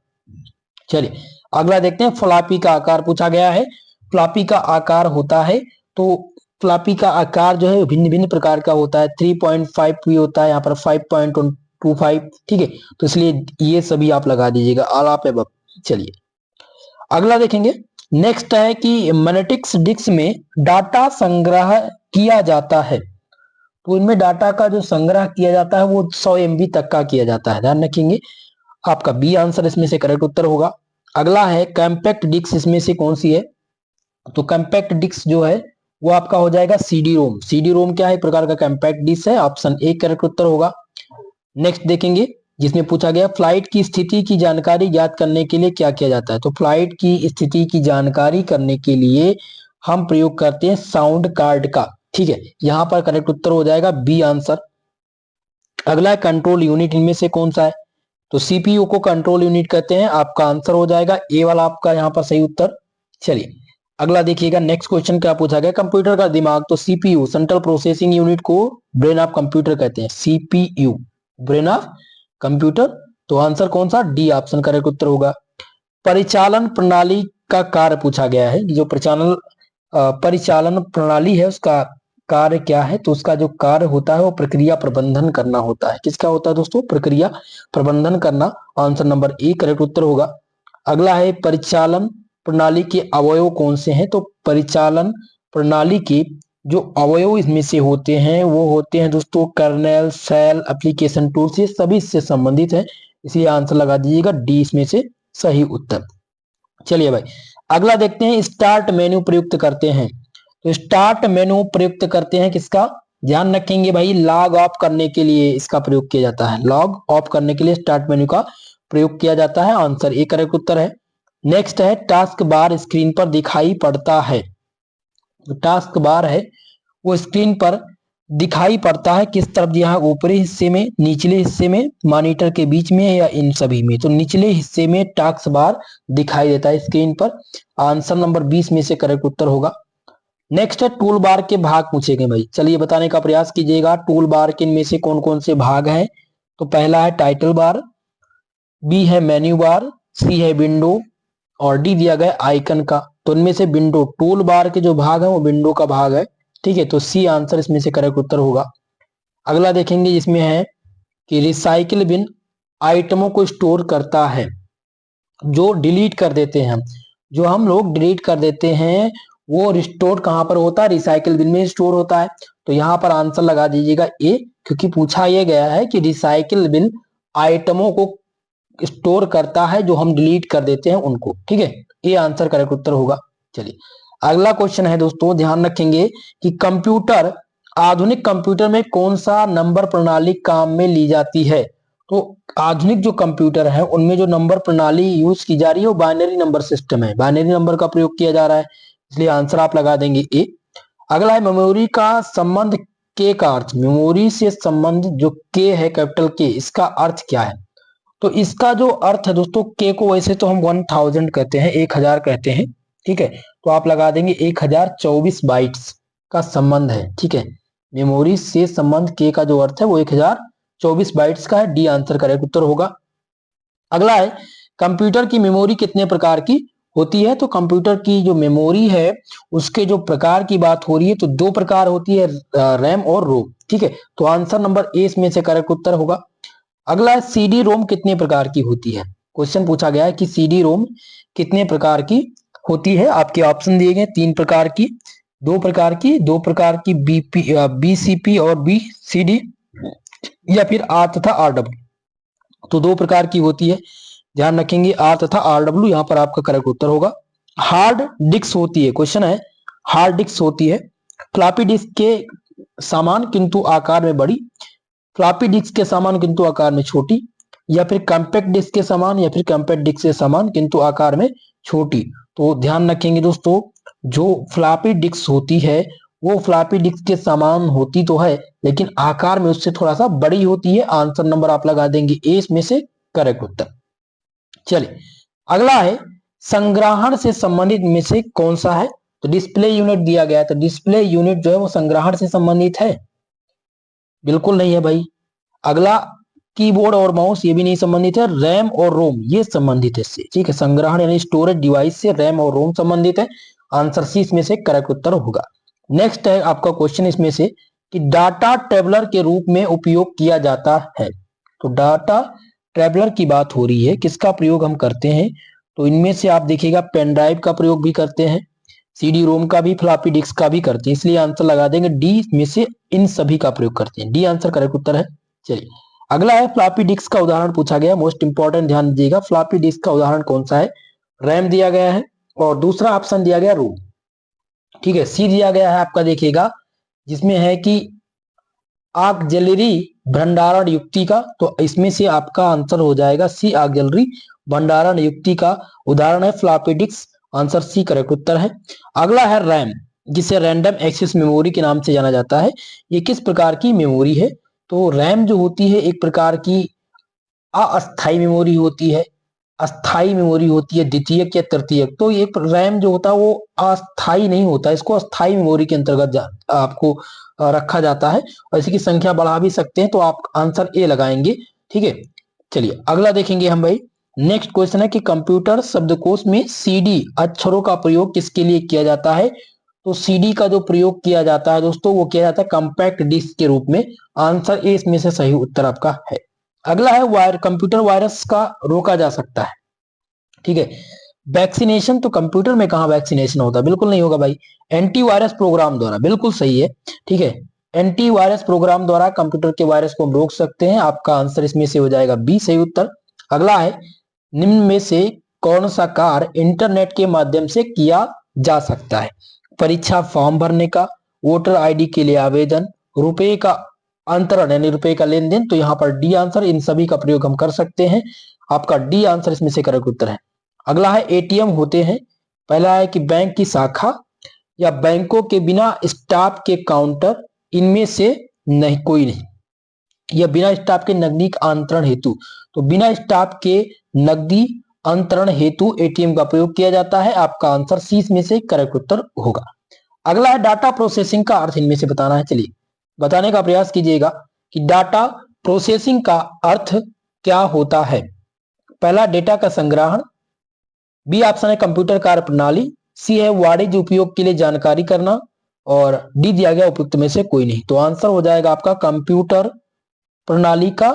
चलिए अगला देखते हैं। फ्लॉपी का आकार पूछा गया है। फ्लॉपी का आकार होता है, तो फ्लॉपी का आकार जो है भिन्न भिन्न प्रकार का होता है। 3.5 भी होता है, यहाँ पर 5.25। ठीक है, तो इसलिए ये सभी आप लगा दीजिएगा, ऑल ऑफ अबव। चलिए अगला देखेंगे। नेक्स्ट है कि मैग्नेटिक्स डिस्क में डाटा संग्रह किया जाता है। तो इनमें डाटा का जो संग्रह किया जाता है वो 100 MB तक का किया जाता है, ध्यान रखेंगे। आपका बी आंसर इसमें से करेक्ट उत्तर होगा। अगला है कॉम्पैक्ट डिस्क, इसमें से कौन सी है? तो कॉम्पैक्ट डिस्क जो है वो आपका हो जाएगा सीडी रोम। सीडी रोम क्या है? एक प्रकार का कॉम्पैक्ट डिस्क है। ऑप्शन ए करेक्ट उत्तर होगा। नेक्स्ट देखेंगे जिसमें पूछा गया फ्लाइट की स्थिति की जानकारी ज्ञात करने के लिए क्या किया जाता है? तो फ्लाइट की स्थिति की जानकारी करने के लिए हम प्रयोग करते हैं साउंड कार्ड का। ठीक है, यहां पर करेक्ट उत्तर हो जाएगा बी आंसर। अगला है कंट्रोल यूनिट, इनमें से कौन सा है? तो सीपीयू को कंट्रोल यूनिट कहते हैं। आपका आंसर हो जाएगा ए वाला आपका यहाँ पर सही उत्तर। चलिए अगला देखिएगा, नेक्स्ट क्वेश्चन क्या पूछा गया? कंप्यूटर का दिमाग, तो सीपीयू सेंट्रल प्रोसेसिंग यूनिट को ब्रेन ऑफ कंप्यूटर कहते हैं। CPU brain of computer. तो आंसर कौन सा? डी ऑप्शन करेक्ट उत्तर होगा। परिचालन प्रणाली का कार्य पूछा गया है। जो परिचालन प्रणाली है उसका कार्य क्या है? तो उसका जो कार्य होता है वो प्रक्रिया प्रबंधन करना होता है। किसका होता है दोस्तों? प्रक्रिया प्रबंधन करना। आंसर नंबर ए करेक्ट उत्तर होगा। अगला है परिचालन प्रणाली के अवयव कौन से हैं? तो परिचालन प्रणाली के जो अवयव इसमें से होते हैं वो होते हैं दोस्तों कर्नेल, सेल, एप्लीकेशन टूल्स, ये सभी इससे संबंधित है, इसलिए आंसर लगा दीजिएगा डी इसमें से सही उत्तर। चलिए भाई अगला देखते हैं, स्टार्ट मेन्यू प्रयुक्त करते हैं। तो स्टार्ट मेन्यू प्रयुक्त करते हैं किसका? ध्यान रखेंगे भाई, लॉग ऑफ करने के लिए इसका प्रयोग किया जाता है। लॉग ऑफ करने के लिए स्टार्ट मेन्यू का प्रयोग किया जाता है। आंसर ए करेक्ट उत्तर है। नेक्स्ट है टास्क बार स्क्रीन पर दिखाई पड़ता है। तो टास्क बार है वो स्क्रीन पर दिखाई पड़ता है किस तरफ? यहाँ ऊपरी हिस्से में, निचले हिस्से में, मॉनिटर के बीच में, या इन सभी में? तो निचले हिस्से में टास्क बार दिखाई देता है स्क्रीन पर। आंसर नंबर 20 में से करेक्ट उत्तर होगा। नेक्स्ट है टूल बार के भाग पूछे गए भाई। चलिए बताने का प्रयास कीजिएगा टूल बार के इनमें से कौन कौन से भाग हैं। तो पहला है टाइटल बार, बी है मेन्यू बार, सी है विंडो, और डी दिया गया आइकन का। तो इनमें से विंडो, टूल बार के जो भाग है वो विंडो का भाग है। ठीक है, तो सी आंसर इसमें से करेक्ट उत्तर होगा। अगला देखेंगे जिसमें है कि रिसाइकिल बिन आइटमों को स्टोर करता है। जो डिलीट कर देते हैं हम, जो हम लोग डिलीट कर देते हैं वो रिस्टोर कहां पर होता है? रिसाइकिल बिन में स्टोर होता है। तो यहां पर आंसर लगा दीजिएगा ए, क्योंकि पूछा यह गया है कि रिसाइकिल बिन आइटमों को स्टोर करता है जो हम डिलीट कर देते हैं उनको। ठीक है, ये आंसर करेक्ट उत्तर होगा। चलिए अगला क्वेश्चन है दोस्तों, ध्यान रखेंगे कि कंप्यूटर, आधुनिक कंप्यूटर में कौन सा नंबर प्रणाली काम में ली जाती है? तो आधुनिक जो कंप्यूटर है उनमें जो नंबर प्रणाली यूज की जा रही है वो बाइनरी नंबर सिस्टम है। बाइनरी नंबर का प्रयोग किया जा रहा है, इसलिए आंसर आप लगा देंगे ए। अगला है मेमोरी का संबंध के का अर्थ। मेमोरी से संबंध जो के है, कैपिटल के, इसका अर्थ क्या है? तो इसका जो अर्थ है दोस्तों, के को वैसे तो हम 1000 कहते हैं, 1000 कहते हैं। ठीक है, तो आप लगा देंगे 1024 बाइट्स का संबंध है। ठीक है, मेमोरी से संबंध के का जो अर्थ है वो 1024 बाइट्स का है। डी आंसर करेक्ट उत्तर होगा। अगला है कंप्यूटर की मेमोरी कितने प्रकार की होती है? तो कंप्यूटर की जो मेमोरी है उसके जो प्रकार की बात हो रही है तो दो प्रकार होती है, रैम और रोम। ठीक है, तो आंसर नंबर ए इसमें से करेक्ट उत्तर होगा। अगला है सीडी रोम कितने प्रकार की होती है? क्वेश्चन पूछा गया है कि सीडी रोम कितने प्रकार की होती है। आपके ऑप्शन दिए गए 3 प्रकार की, 2 प्रकार की, 2 प्रकार की, बीसीपी और बीसीडी, या फिर आर तथा आरडब्ल्यू। तो 2 प्रकार की होती है, ध्यान रखेंगे आर तथा आरडब्ल्यू, यहां पर आपका करेक्ट उत्तर होगा। हार्ड डिस्क होती है, क्वेश्चन है हार्ड डिस्क होती है फ्लॉपी डिस्क के समान किंतु आकार में बड़ी, फ्लॉपी डिस्क के समान किंतु आकार में छोटी, या फिर कॉम्पैक्ट डिस्क के समान, या फिर कॉम्पैक्ट डिस्क से समान किंतु आकार में छोटी। तो ध्यान रखेंगे दोस्तों, जो फ्लॉपी डिस्क होती है वो फ्लॉपी डिस्क के समान होती तो है लेकिन आकार में उससे थोड़ा सा बड़ी होती है। आंसर नंबर आप लगा देंगे ए इसमें से करेक्ट उत्तर। चलिए अगला है संग्रहण से संबंधित में से कौन सा है? तो डिस्प्ले यूनिट दिया गया है, तो डिस्प्ले यूनिट जो है वो संग्रहण से संबंधित है? बिल्कुल नहीं है भाई। अगला कीबोर्ड और माउस, ये भी नहीं संबंधित है। रैम और रोम ये संबंधित है इससे। ठीक है, संग्रहण यानी स्टोरेज डिवाइस से रैम और रोम संबंधित है। आंसर सी इसमें से करेक्ट उत्तर होगा। नेक्स्ट है आपका क्वेश्चन इसमें से कि डाटा ट्रेवलर के रूप में उपयोग किया जाता है। तो डाटा ट्रेवलर की बात हो रही है, किसका प्रयोग हम करते हैं? तो इनमें से आप देखिएगा पेन ड्राइव का प्रयोग भी करते हैं, सीडी रोम का भी, फ्लॉपी डिस्क का भी करते हैं, इसलिए आंसर लगा देंगे डी में से इन सभी का प्रयोग करते हैं। डी आंसर करेक्ट उत्तर है। चलिए अगला है फ्लॉपी डिस्क का उदाहरण पूछा गया, मोस्ट इंपॉर्टेंट ध्यान दीजिएगा। फ्लॉपी डिस्क का उदाहरण कौन सा है? रैम दिया गया है और दूसरा ऑप्शन दिया गया रोम। ठीक है, सी दिया गया है आपका, देखिएगा जिसमें है कि ऑक्सिलरी भंडारण युक्ति का, तो इसमें से आपका आंसर हो जाएगा सी, ऑक्सिलरी भंडारण युक्ति का उदाहरण है floppy disk. Answer C correct उत्तर है। अगला है रैम, जिसे रैंडम एक्सेस मेमोरी के नाम से जाना जाता है। ये किस प्रकार की मेमोरी है? तो रैम जो होती है एक प्रकार की अस्थाई मेमोरी होती है, अस्थाई मेमोरी होती है, द्वितीयक या तृतीयक। तो ये रैम जो होता है वो अस्थाई नहीं होता, इसको अस्थाई मेमोरी के अंतर्गत आपको रखा जाता है और इसी की संख्या बढ़ा भी सकते हैं, तो आप आंसर ए लगाएंगे। ठीक है, चलिए अगला देखेंगे हम भाई। नेक्स्ट क्वेश्चन है कि कंप्यूटर शब्दकोश में सीडी अक्षरों का प्रयोग किसके लिए किया जाता है? तो सीडी का जो प्रयोग किया जाता है दोस्तों, वो किया जाता है कंपैक्ट डिस्क के रूप में। आंसर ए इसमें से सही उत्तर आपका है। अगला है कंप्यूटर वायरस का रोका जा सकता है। ठीक है, वैक्सीनेशन, तो कंप्यूटर में कहां वैक्सीनेशन होता है? बिल्कुल नहीं होगा भाई। एंटीवायरस प्रोग्राम द्वारा, बिल्कुल सही है। ठीक है, एंटीवायरस प्रोग्राम द्वारा कंप्यूटर के वायरस को हम रोक सकते हैं। आपका आंसर इसमें से हो जाएगा बी सही उत्तर। अगला है निम्न में से कौन सा कार्य इंटरनेट के माध्यम से किया जा सकता है? परीक्षा फॉर्म भरने का, वोटर आईडी के लिए आवेदन, रुपए का अंतरण यानी रुपए का लेन देन। तो यहाँ पर डी आंसर, इन सभी का प्रयोग हम कर सकते हैं। आपका डी आंसर इसमें से करेक्ट उत्तर है। अगला है एटीएम होते हैं, पहला है कि बैंक की शाखा या बैंकों के बिना स्टाफ के काउंटर, इनमें से नहीं कोई नहीं। या बिना स्टाफ के नकदी अंतरण हेतु, तो बिना स्टाफ के नकदी अंतरण हेतु एटीएम का प्रयोग किया जाता है। आपका आंसर सी में से करेक्ट उत्तर होगा। अगला है डाटा प्रोसेसिंग का अर्थ इनमें से बताना है। चलिए बताने का प्रयास कीजिएगा कि डाटा प्रोसेसिंग का अर्थ क्या होता है। पहला डेटा का संग्रहण, बी ऑप्शन है कंप्यूटर कार्य प्रणाली, सी है वाणिज्य उपयोग के लिए जानकारी करना और डी दिया गया उपयुक्त में से कोई नहीं। तो आंसर हो जाएगा आपका कंप्यूटर प्रणाली का,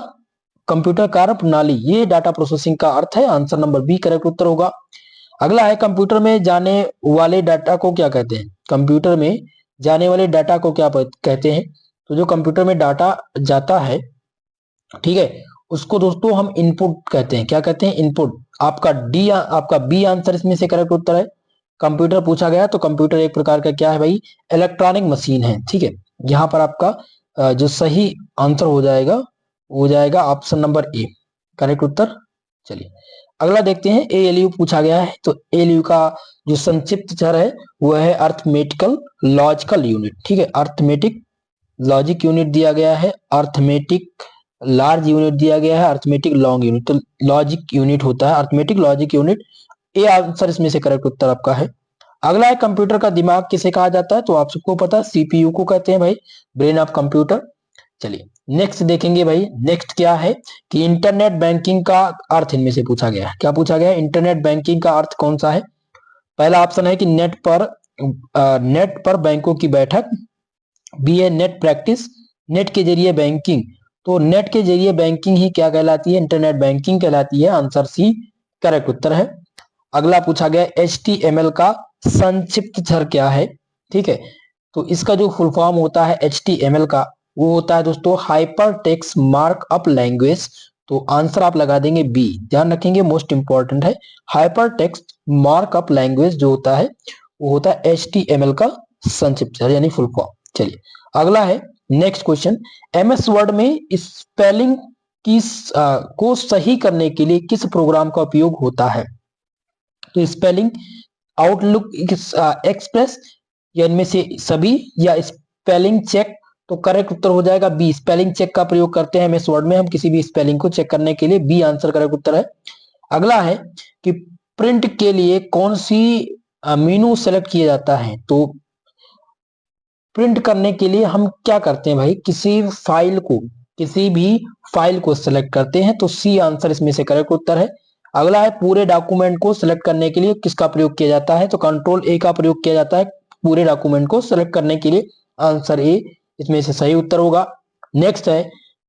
कंप्यूटर कार्य प्रणाली, ये डाटा प्रोसेसिंग का अर्थ है। आंसर नंबर बी करेक्ट उत्तर होगा। अगला है कंप्यूटर में जाने वाले डाटा को क्या कहते हैं? कंप्यूटर में जाने वाले डाटा को क्या कहते हैं? तो जो कंप्यूटर में डाटा जाता है, ठीक है, उसको दोस्तों हम इनपुट कहते हैं। क्या कहते हैं? इनपुट। आपका बी आंसर इसमें से करेक्ट उत्तर है। कंप्यूटर पूछा गया तो कंप्यूटर एक प्रकार का क्या है भाई? इलेक्ट्रॉनिक मशीन है। ठीक है, यहाँ पर आपका जो सही आंसर हो जाएगा ऑप्शन नंबर ए करेक्ट उत्तर। चलिए अगला देखते हैं। एएलयू पूछा गया है, तो एएलयू का जो संक्षिप्त चर है वो है अर्थमेटिकल लॉजिकल यूनिट। ठीक है, अर्थमेटिक लॉजिक यूनिट दिया गया है, अर्थमेटिक लार्ज यूनिट दिया गया है, अर्थमेटिक लॉन्ग यूनिट। तो लॉजिक यूनिट होता है arithmetic logic unit. A answer इसमें से करेक्ट उत्तर आपका है। अगला है कंप्यूटर का दिमाग किसे कहा जाता है? तो आप सबको पता है सीपीयू को कहते हैं भाई, ब्रेन ऑफ कंप्यूटर। चलिए नेक्स्ट देखेंगे भाई। नेक्स्ट क्या है कि इंटरनेट बैंकिंग का अर्थ इनमें से पूछा गया है। क्या पूछा गया है? इंटरनेट बैंकिंग का अर्थ कौन सा है? पहला ऑप्शन है कि नेट पर बैंकों की बैठक, बी है नेट प्रैक्टिस, नेट के जरिए बैंकिंग। तो नेट के जरिए बैंकिंग ही क्या कहलाती है? इंटरनेट बैंकिंग कहलाती है। आंसर सी करेक्ट उत्तर है। अगला पूछा गया HTML का संक्षिप्त चर क्या है? ठीक है, तो इसका जो फुल फॉर्म होता है HTML का, वो होता है दोस्तों हाइपर टेक्स्ट मार्कअप लैंग्वेज। तो आंसर आप लगा देंगे बी, ध्यान रखेंगे मोस्ट इंपॉर्टेंट है। हाइपर टेक्स्ट मार्कअप लैंग्वेज जो होता है वो होता है HTML का संक्षिप्त चर यानी फुल फॉर्म। चलिए अगला है नेक्स्ट क्वेश्चन। MS वर्ड में स्पेलिंग को सही करने के लिए किस प्रोग्राम का उपयोग होता है? तो स्पेलिंग आउटलुक एक्सप्रेस या इनमें से सभी, या स्पेलिंग चेक। तो करेक्ट उत्तर हो जाएगा बी, स्पेलिंग चेक का प्रयोग करते हैं MS वर्ड में हम किसी भी स्पेलिंग को चेक करने के लिए। बी आंसर करेक्ट उत्तर है। अगला है कि प्रिंट के लिए कौन सी मेनू सेलेक्ट किया जाता है? तो प्रिंट करने के लिए हम क्या करते हैं भाई? किसी भी फाइल को सिलेक्ट करते हैं। तो सी आंसर इसमें से करेक्ट उत्तर है। अगला है पूरे डॉक्यूमेंट को सिलेक्ट करने के लिए किसका प्रयोग किया जाता है? तो कंट्रोल ए का प्रयोग किया जाता है पूरे डॉक्यूमेंट को सिलेक्ट करने के लिए। आंसर ए इसमें से सही उत्तर होगा। नेक्स्ट है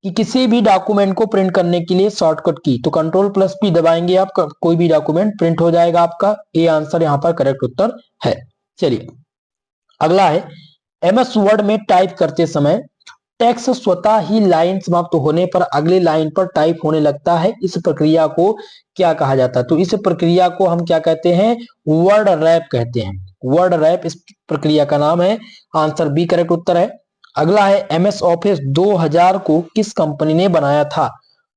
कि किसी भी डॉक्यूमेंट को प्रिंट करने के लिए शॉर्टकट की, तो कंट्रोल+P दबाएंगे आप, कोई भी डॉक्यूमेंट प्रिंट हो जाएगा आपका। ए आंसर यहाँ पर करेक्ट उत्तर है। चलिए अगला है MS वर्ड में टाइप करते समय टेक्स्ट स्वतः ही लाइन समाप्त होने पर अगली लाइन पर टाइप होने लगता है, इस प्रक्रिया को क्या कहा जाता है? तो इस प्रक्रिया को हम क्या कहते हैं? वर्ड रैप कहते हैं। वर्ड रैप इस प्रक्रिया का नाम है। आंसर बी करेक्ट उत्तर है। अगला है MS ऑफिस 2000 को किस कंपनी ने बनाया था?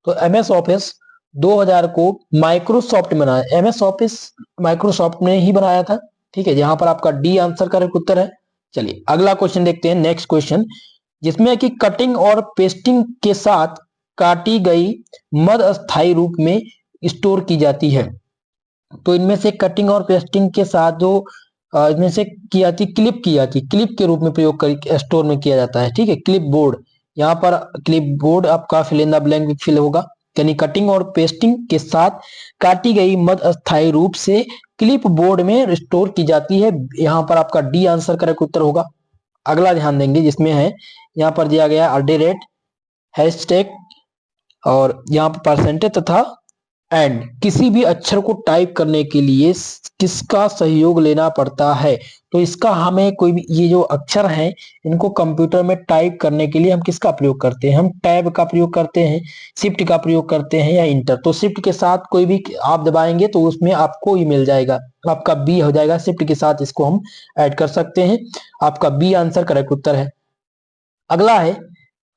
तो MS ऑफिस 2000 को माइक्रोसॉफ्ट ने बनाया। MS ऑफिस माइक्रोसॉफ्ट ने ही बनाया था, ठीक है। यहाँ पर आपका डी आंसर करेक्ट उत्तर है। चलिए अगला क्वेश्चन देखते हैं, नेक्स्ट क्वेश्चन, जिसमें कि कटिंग और पेस्टिंग के साथ काटी गई मद अस्थायी रूप में स्टोर की जाती है। तो इनमें से कटिंग और पेस्टिंग के साथ जो इनमें से की जाती, क्लिप की जाती, क्लिप के रूप में प्रयोग कर स्टोर में किया जाता है, ठीक है। क्लिप बोर्ड, यहाँ पर क्लिप बोर्ड आपका fill in the blank fill होगा, यानी कटिंग और पेस्टिंग के साथ काटी गई मद अस्थायी रूप से क्लिप बोर्ड में स्टोर की जाती है। यहाँ पर आपका डी आंसर करेक्ट उत्तर होगा। अगला ध्यान देंगे, जिसमें है यहाँ पर दिया गया @ हैशटैग और यहाँ पर परसेंटेज तथा एंड। किसी भी अक्षर को टाइप करने के लिए किसका सहयोग लेना पड़ता है? तो इसका हमें कोई भी ये जो अक्षर हैं इनको कंप्यूटर में टाइप करने के लिए हम किसका प्रयोग करते हैं? हम टैब का प्रयोग करते हैं, शिफ्ट का प्रयोग करते हैं या इंटर। तो शिफ्ट के साथ कोई भी आप दबाएंगे तो उसमें आपको ही मिल जाएगा, आपका बी हो जाएगा। शिफ्ट के साथ इसको हम ऐड कर सकते हैं। आपका बी आंसर करेक्ट उत्तर है। अगला है,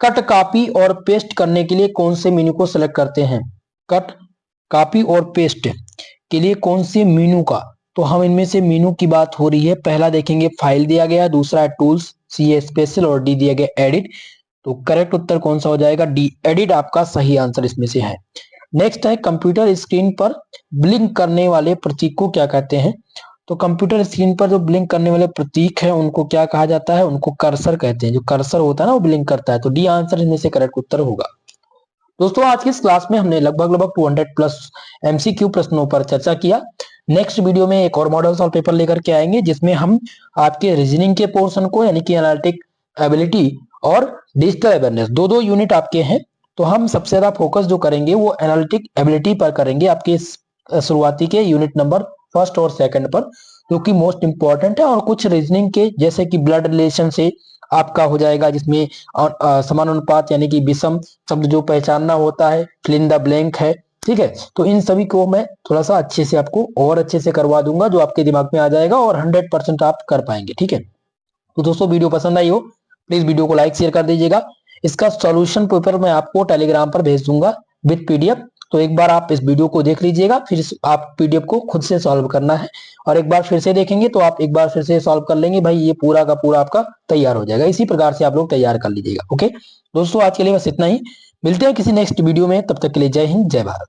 कट कॉपी और पेस्ट करने के लिए कौन से मेन्यू को सिलेक्ट करते हैं? कट कॉपी और पेस्ट के लिए कौन से मेनू का? तो हम इनमें से मेनू की बात हो रही है। पहला देखेंगे फाइल दिया गया, दूसरा है टूल्स, सी है स्पेशल और डी दिया गया एडिट। तो करेक्ट उत्तर कौन सा हो जाएगा? डी एडिट आपका सही आंसर इसमें से है। नेक्स्ट है, कंप्यूटर स्क्रीन पर ब्लिंक करने वाले प्रतीक को क्या कहते हैं? तो कंप्यूटर स्क्रीन पर जो ब्लिंक करने वाले प्रतीक है उनको क्या कहा जाता है? उनको कर्सर कहते हैं। जो कर्सर होता है ना वो ब्लिंक करता है। तो डी आंसर इनमें से करेक्ट उत्तर होगा। दोस्तों आज की इस क्लास में हमने लगभग 200 प्लस MCQ प्रश्नों पर चर्चा किया। नेक्स्ट वीडियो में एक और मॉडल सॉल्व पेपर लेकर के आएंगे, जिसमें हम आपके रीजनिंग के पोर्शन को यानी कि एनालिटिक एबिलिटी और डिजिटल अवेयरनेस दो यूनिट आपके हैं। तो हम सबसे ज्यादा फोकस जो करेंगे वो एनालिटिक एबिलिटी पर करेंगे, आपके शुरुआती के यूनिट नंबर 1 और 2 पर, जो कि मोस्ट इंपॉर्टेंट है। और कुछ रीजनिंग के जैसे कि ब्लड रिलेशन से आपका हो जाएगा, जिसमें समानुपात यानी कि विषम शब्द जो पहचानना होता है, फिल इन द ब्लैंक है, ठीक है। तो इन सभी को मैं थोड़ा सा अच्छे से आपको और अच्छे से करवा दूंगा, जो आपके दिमाग में आ जाएगा और 100% आप कर पाएंगे, ठीक है। तो दोस्तों वीडियो पसंद आई हो प्लीज वीडियो को लाइक शेयर कर दीजिएगा। इसका सॉल्यूशन पेपर मैं आपको टेलीग्राम पर भेज दूंगा विद PDF। तो एक बार आप इस वीडियो को देख लीजिएगा, फिर आप PDF को खुद से सॉल्व करना है, और एक बार फिर से देखेंगे तो आप एक बार फिर से सॉल्व कर लेंगे, भाई ये पूरा का पूरा आपका तैयार हो जाएगा। इसी प्रकार से आप लोग तैयार कर लीजिएगा। ओके दोस्तों, आज के लिए बस इतना ही। मिलते हैं किसी नेक्स्ट वीडियो में, तब तक के लिए जय हिंद जय भारत।